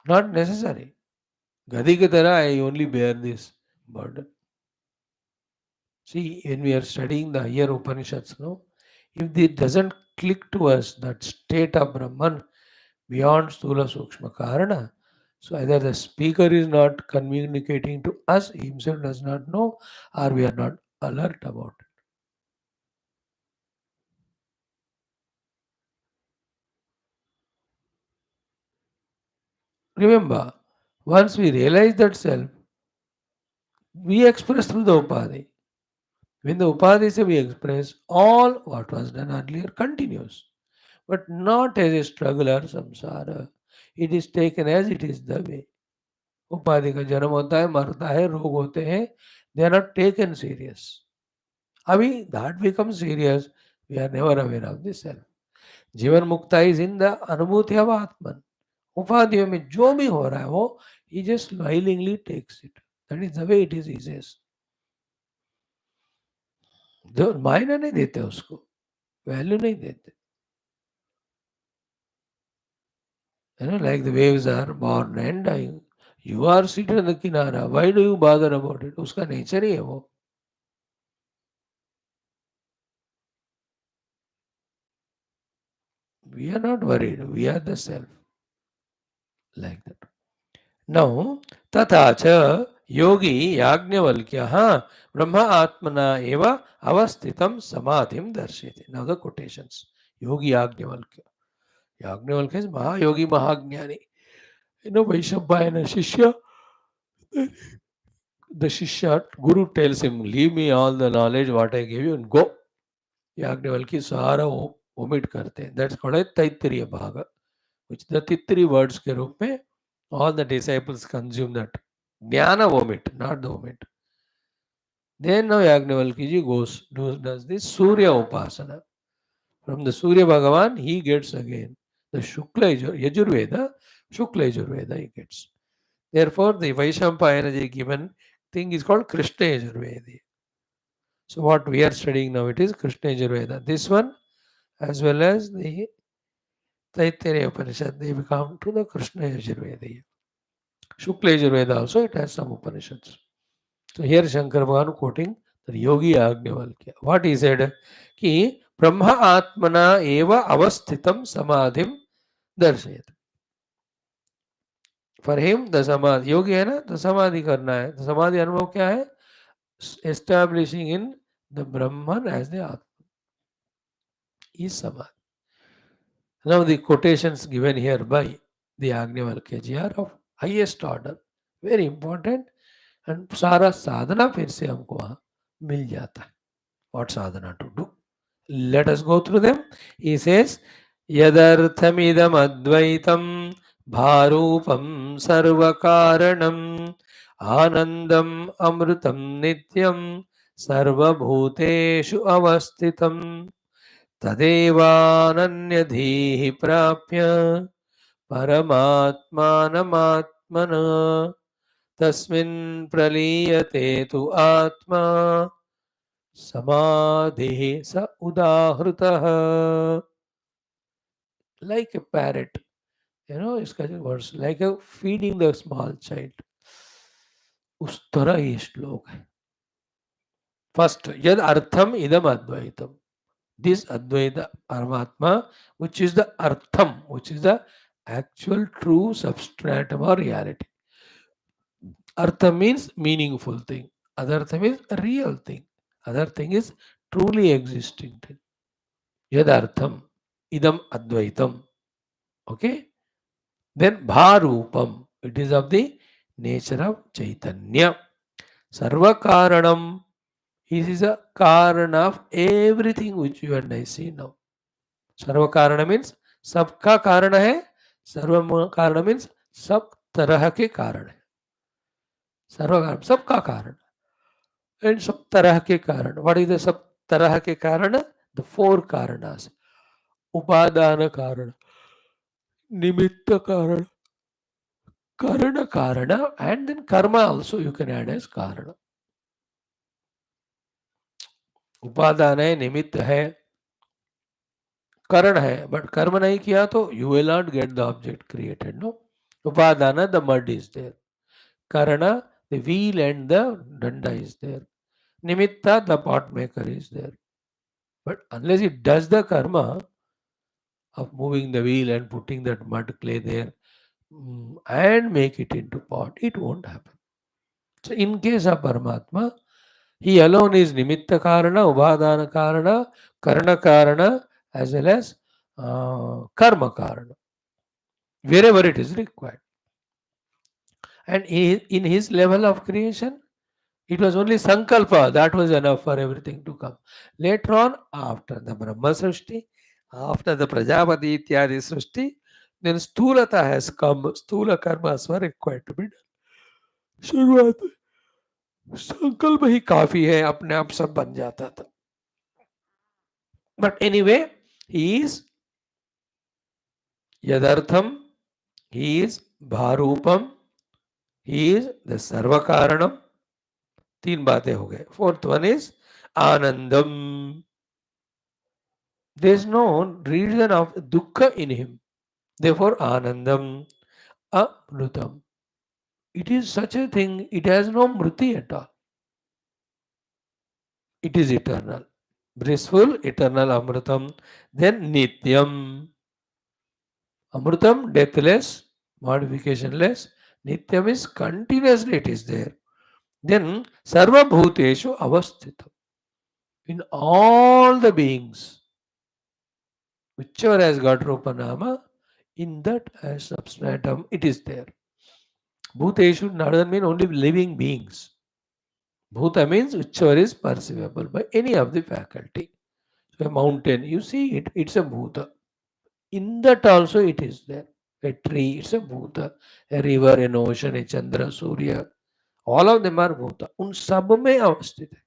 Not necessary. गधी की तरह I only bear this burden. See, when we are studying the higher Upanishads, no, If it doesn't click to us, that state of Brahman beyond Stula Sukshma Karana, so either the speaker is not communicating to us, he himself does not know, or we are not alert about it. Remember, once we realize that self, we express through the Upadhi. When the Upadhi we express, all what was done earlier continues. But not as a struggle or samsara. It is taken as it is the way. उपाधि का जन्म होता है, मरता है, रोग होते हैं, they are not taken serious. अभी that becomes serious, we are never aware of the self. जीवन मुक्ता is in the अनुभूति of आत्मन. उपाधियों में जो भी हो रहा है वो he just smilingly takes it. That is the way it is, he says. जो मायना नहीं देते उसको, वैल्यू नहीं देते. Like the waves are born and dying. You are seated on the kinara. Why do you bother about it? उसका nature ही है वो. We are not worried. We are the self. Like that. Now, tathacha yogi yajnavalkya brahma atmana eva avasthitam samadhim darshete. Now the quotations. Yogi yajnavalkya. Yajnavalkya is Mahayogi Mahajnani. Vaishambhayana Shishya. The Shishya, Guru tells him, leave me all the knowledge what I gave you and go. Yajnavalkya सारा omit करते हैं. That's called a Taittiriya Bhaga. Which the Tittiri words के रूप में all the disciples consume that. Jnana vomit, not the vomit. Then now Yajnavalkya does this Surya Upasana. From the Surya Bhagavan, he gets again the Shukla Yajurveda, Shukla Yajurveda he gets. Therefore, the Vaishampayana given thing is called Krishna Yajurveda. So what we are studying now, it is Krishna Yajurveda. This one, as well as the Taittiriya Upanishad, they become to the Krishna Yajurveda. Shukla Yajurveda also, it has some Upanishads. So here Shankara Bhagavan quoting the Yogi Yajnavalkya. What he said? Ki Brahma Atmana eva avasthitam samadhim darshayat. For him, the samadhi, yogi है ना, तो समाधि करना है. तो समाधि अनुभव क्या है? Establishing in the Brahman as the Atma is samadhi. Now the quotations given here by the Yajnavalkya ji are of highest order. Very important. And सारा साधना फिर से हमको वहाँ मिल जाता है. What sadhana to do? Let us go through them. He says, Yadarthamidam advaitam bharupam sarvakaranam anandam amrutam nityam sarvabhuteshu avasthitam tadevananyadhihi prapya paramatmanamatmana tasmin praliyate tu atma Samadhi sa udahritah. Like a parrot. इसका जो words like a feeding the small child. उस तरह ये श्लोक है. First, yad artham idam advaitam. This Advaita Paramatma, which is the artham, which is the actual true substratum or reality. Artham means meaningful thing. Other thing is a real thing. Other thing is truly existing thing. Yadartham idam advaitam. Okay? Then bharupam. It is of the nature of Chaitanya. Sarva karanam. He is a karana of everything which you and I see now. Sarva karana means सबका कारण है. सर्व कारण means सब तरह के कारण है. सर्व कारण सबका कारण and सब तरह के कारण. What is the सब तरह के कारण? The four karanas. उपादान कारण, निमित्त कारण, karana karana, and then karma also you can add as karana. उपादान है, निमित्त है, करण है, बट कर्म नहीं किया तो you will not get the object created. No. Upadana, the mud is there. Karana, the wheel and the danda is there. Nimitta, the pot maker is there. But unless it does the karma of moving the wheel and putting that mud clay there and make it into pot, it won't happen. So in case of Paramatma, he alone is Nimitta Karana, Ubhadana Karana, Karna Karana, as well as Karma Karana, wherever it is required. And in his level of creation, it was only Sankalpa, that was enough for everything to come. Later on, after the Brahma Srishti, after the Prajapati Ityadi Srishti, then Stulata has come, Stula Karmas were required to be done. शुरुआत संकल्प ही काफी है, अपने आप सब बन जाता था. But anyway, he is Yadartham, he is Bharupam, he is the Sarvakaranam. तीन बातें हो गए. Fourth one is Anandam. There is no reason of dukkha in him. Therefore, Anandam, Amrutam. It is such a thing, it has no mruti at all. It is eternal. Blissful, eternal Amrutam. Then Nityam. Amrutam, deathless, modificationless. Nityam is continuously, it is there. Then Sarva Bhuteshu Avasthitam. In all the beings, whichever has got Rupanama, in that as substratum, it is there. Bhuteshu doesn't mean only living beings. Bhuta means whichever is perceivable by any of the faculty. So a mountain, you see it, it's a Bhuta. In that also it is there. A tree, it's a Bhuta. A river, an ocean, a Chandra, Surya. All of them are Bhuta. उन सब में अवस्थित है.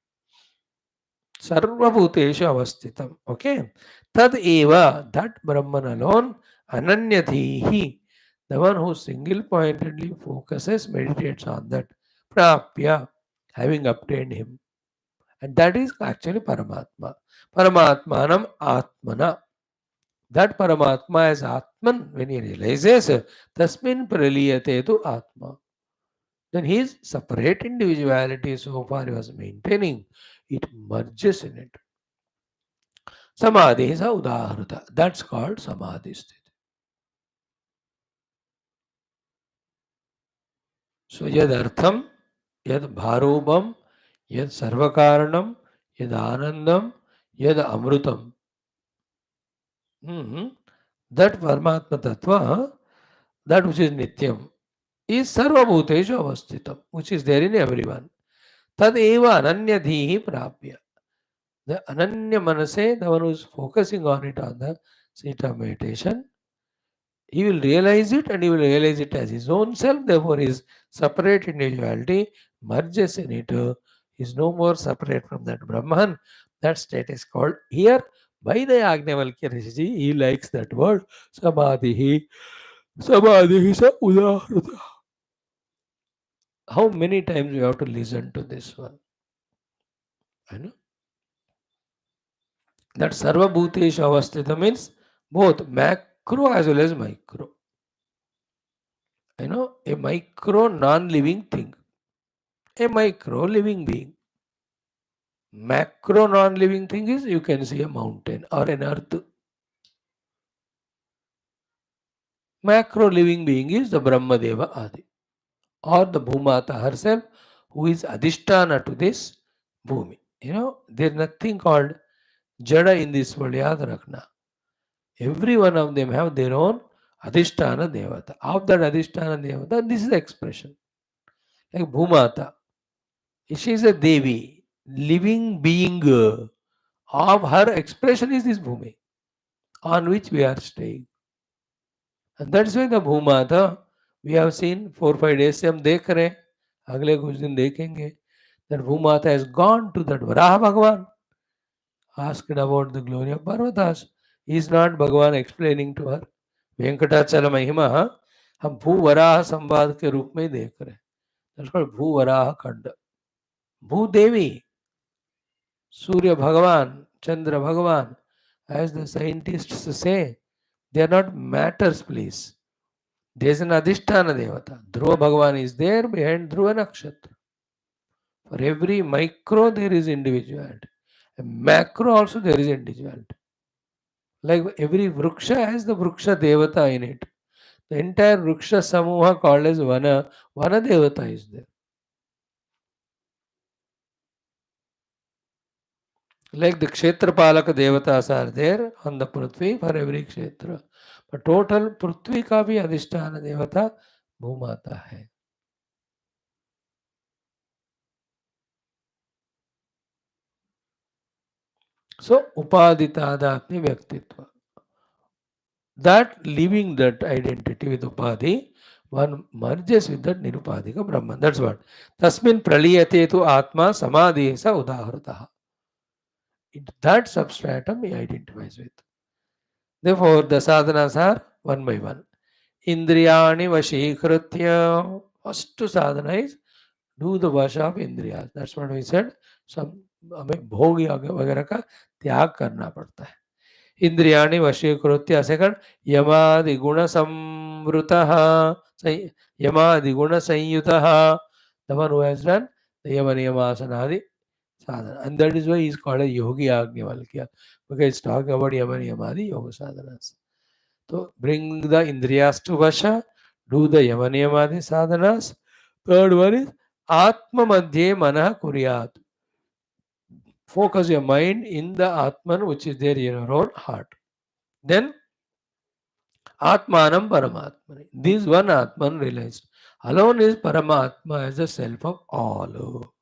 सर्वभूतेषु अवस्थितम. Okay. Tad eva, that Brahman alone, ananyadhihi, the one who single-pointedly focuses, meditates on that, prapya, having obtained him. And that is actually Paramatma. Paramatmanam Atmana. That Paramatma as Atman, when he realizes, tasmin praliyate tu Atma. Then his separate individuality, so far he was maintaining, it merges in it. Samadhi is a udaharata. That's called Samadhi sthiti. So yad artham, yad bharubam, yad sarvakaranam, yad anandam, yad amrutam. That Paramatma Tattva, that which is Nityam, is Sarva Bhuteshu Avasthitam, which is there in everyone. Tad eva ananyadhihi prapya. The ananya manase, the one who is focusing on it on the seat of meditation, he will realize it and he will realize it as his own self. Therefore, his separate individuality merges in it. He is no more separate from that Brahman. That state is called here by the Yajnavalkya Rishi. He likes that word Samadhi. Samadhi is a udaharata. How many times we have to listen to this one? I know. That Sarva Bhuteshu Avasthita means both macro as well as micro. A micro non-living thing. A micro living being. Macro non-living thing is you can see a mountain or an earth. Macro living being is the Brahma Deva Adi or the Bhumata herself who is Adhisthana to this Bhumi. There is nothing called Jada in this world. Yaad rakhna. Every one of them have their own Adhisthana Devata. Of that Adhisthana Devata, this is the expression. Like Bhumata. She is a Devi, living being. Of her expression is this Bhumi on which we are staying. And that's why the Bhumata, we have seen 4-5 days से हम देख रहे हैं, अगले कुछ दिन देखेंगे. That Bhumata has gone to that Varaha Bhagavan, asked about the glory of Parvatas. Is not Bhagavan explaining to her? Venkatachal महिमा हम भूवराह संवाद के रूप में देख रहे हैं. That's called भूवराह खंड. Bhudevi, Surya Bhagavan, Chandra Bhagavan, as the scientists say, they are not matters, please. There is an Adhisthana Devata. Dhruva Bhagavan is there behind Dhruva Nakshatra. For every micro, there is individuality. Macro also there is individuality. Like every Vriksha has the Vriksha Devata in it. The entire Vriksha Samuha called as Vana Devata is there. Like the Kshetra Palaka Devatas are there on the Prithvi for every Kshetra. But total Prithvi ka bhi Adhisthana Devata Bhumata hai. So Upadhitadapni Vyaktitva. That leaving that identity with Upadhi, one merges with that Nirupadhika Brahman. That's what. Tasmin praliyate tu Atma Samadhi sa udaharataha. That substratum he identifies with. Therefore, the sadhanas are one by one. Indriyani vashikritya. First sadhana is do the vash of indriyas. That's what we said. Some हमें भोग वगैरह का त्याग करना पड़ता है. इंद्रियाणि वशीकृत्य second यमादिगुण संवृतः यमादिगुण संयुतः the one who has done the yama niyamasana sadhana, and that is why he is called a yogi agnivalkya, because it's talking about yama niyamadi yoga sadhanas. So bring the indriyas to vasha, do the yama niyamadi sadhanas. Third one is atma madhye manah kuryat. Focus your mind in the atman which is there in your own heart. Then Atmanam Paramatmani. This one Atman realized. Alone is Paramatma as the self of all.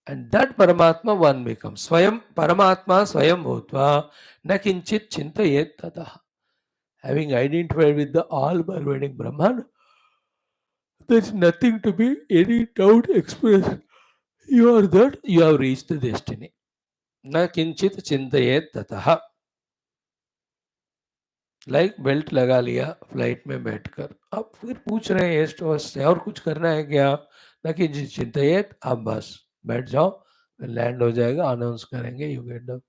And that Paramatma one becomes. Swayam Paramatma Swayam Bhutva Nakinchit Chintayet Tataha. Having identified with the all pervading Brahman, there is nothing to be any doubt expressed. You are that, you have reached the destiny. Nakinchit Chintayet Tataha. Like belt लगा लिया flight में बैठकर, अब फिर पूछ रहे हैं एस्ट वस्ट से और कुछ करना है क्या, ना कि चिंतित, आप बस बैठ जाओ, लैंड हो जाएगा, अनाउंस करेंगे, यू गेट द.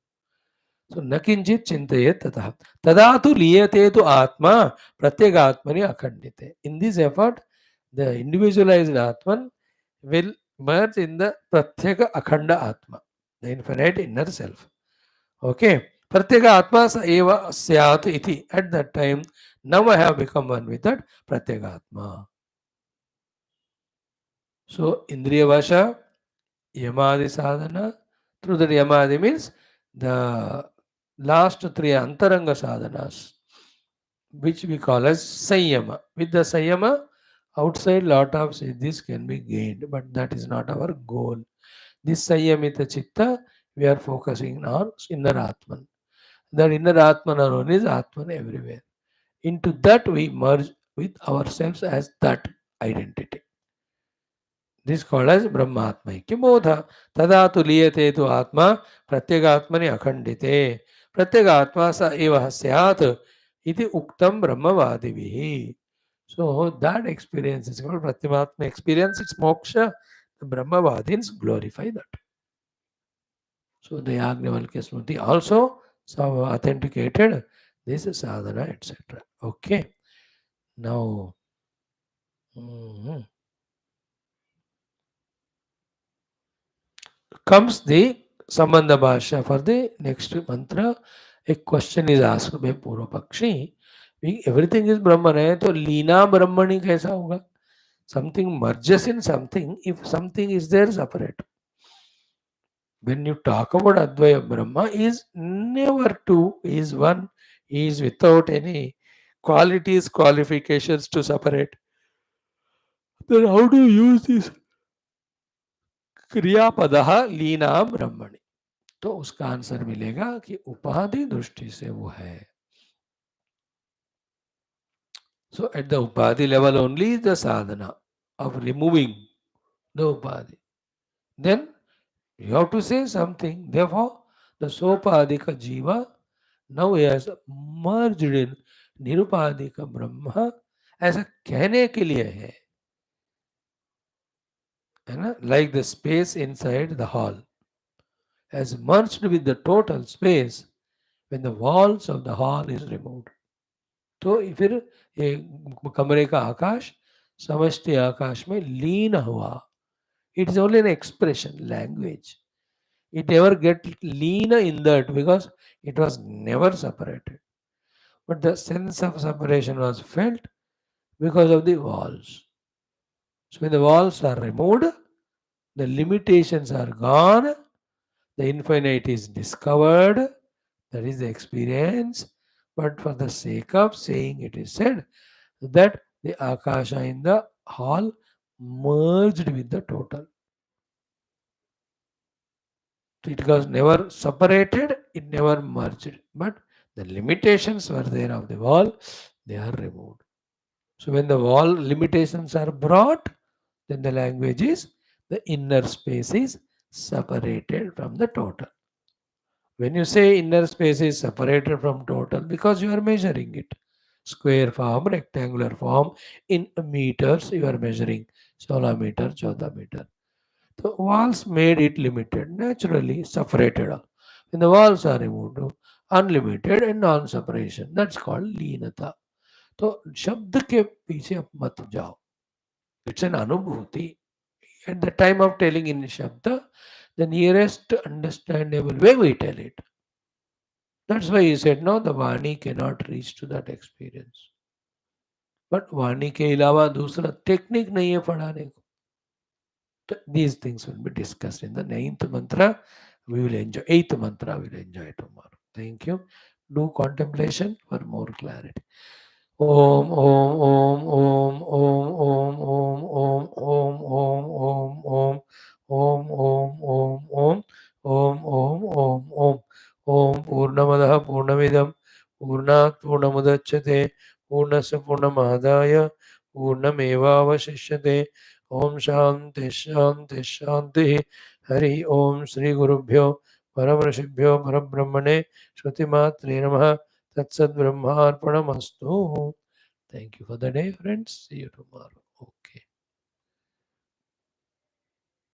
सो न किंचित चिंतित तथा तदा तो लीयते तो आत्मा प्रत्येक आत्मनि अखंडिते. In this effort the individualised atman will merge in the pratyeka akhanda atma, the infinite inner self. Okay. Pratyeka atma eva syat iti. At that time, now I have become one with that pratyeka atma. So, indriya vasha, yamadi sadhana. Through that yamadi means the last three antaranga sadhanas, which we call as sanyama. With the sanyama, outside lot of siddhis can be gained, but that is not our goal. This sanyamita chitta, we are focusing on inner atman. That inner atman alone is atman everywhere. Into that we merge with ourselves as that identity. This is called as Brahmatmaikya Bodha. Tada tu liyate tu atma pratyegatmani akhandite. Pratyegatma sa eva hasyat iti uktam brahmavadivihi. So that experience is called Pratyagatma experience. It's moksha. The Brahmavadins glorify that. So the Yagnavalkya Smriti also so authenticated this sadhana, etc. Okay. Now, comes the Sambandha Bhashya for the next mantra. A question is asked by Purva Pakshi. Everything is Brahman hai, to Leena Brahmani kaisa hoga? Something merges in something if something is there separate. When you talk about Advaya Brahma, is never two, is one, is without any qualities, qualifications to separate. Then how do you use this? क्रियापदः लीना ब्रह्मणि. तो उसका answer मिलेगा कि उपाधि दृष्टि से वो है. So at the upadhi level only is the sadhana of removing the upadhi. Then you have to say something. Therefore, the sopadhika jiva now he has merged in nirupadhika brahma. ऐसा कहने के लिए है ना, like the space inside the hall has merged with the total space when the walls of the hall is removed. तो फिर ये कमरे का आकाश समष्टि आकाश में लीन हुआ. It is only an expression, language. It never get lean in that because it was never separated. But the sense of separation was felt because of the walls. So when the walls are removed, the limitations are gone, the infinite is discovered, that is the experience. But for the sake of saying, it is said that the Akasha in the hall merged with the total. It was never separated, it never merged. But the limitations were there of the wall, they are removed. So when the wall limitations are brought, then the language is the inner space is separated from the total. When you say inner space is separated from total, because you are measuring it. Square form, rectangular form, in meters you are measuring 16 meter, 14 meter. The walls made it limited, naturally separated. When the walls are removed, unlimited and non-separation. That's called लीनता. तो शब्द के पीछे आप मत जाओ. It's an अनुभूति. At the time of telling in Shabda, the nearest understandable way we tell it. That's why he said, no, the Vani cannot reach to that experience. But Vani के अलावा दूसरा टेक्निक नहीं है पढ़ाने को. These things will be discussed in the 9th mantra. We will enjoy. 8th mantra we will enjoy tomorrow. Thank you. Do contemplation for more clarity. Om Om Om Om Om Om Om Om Om Om Om Om Om Om Om Om Om Om Om Purnamadaha Purnamidam Purnat Purnamudachyate Purnasya Purnamadaya Purnamevavashishyate Om Shanti Shanti Shanti Hari Om Shri Gurubhyo Paravrashibhyo Parabrahmane Shruti Matre Namaha Tatsad Brahmarpanamastu. Thank you for the day, friends. See you tomorrow. Okay.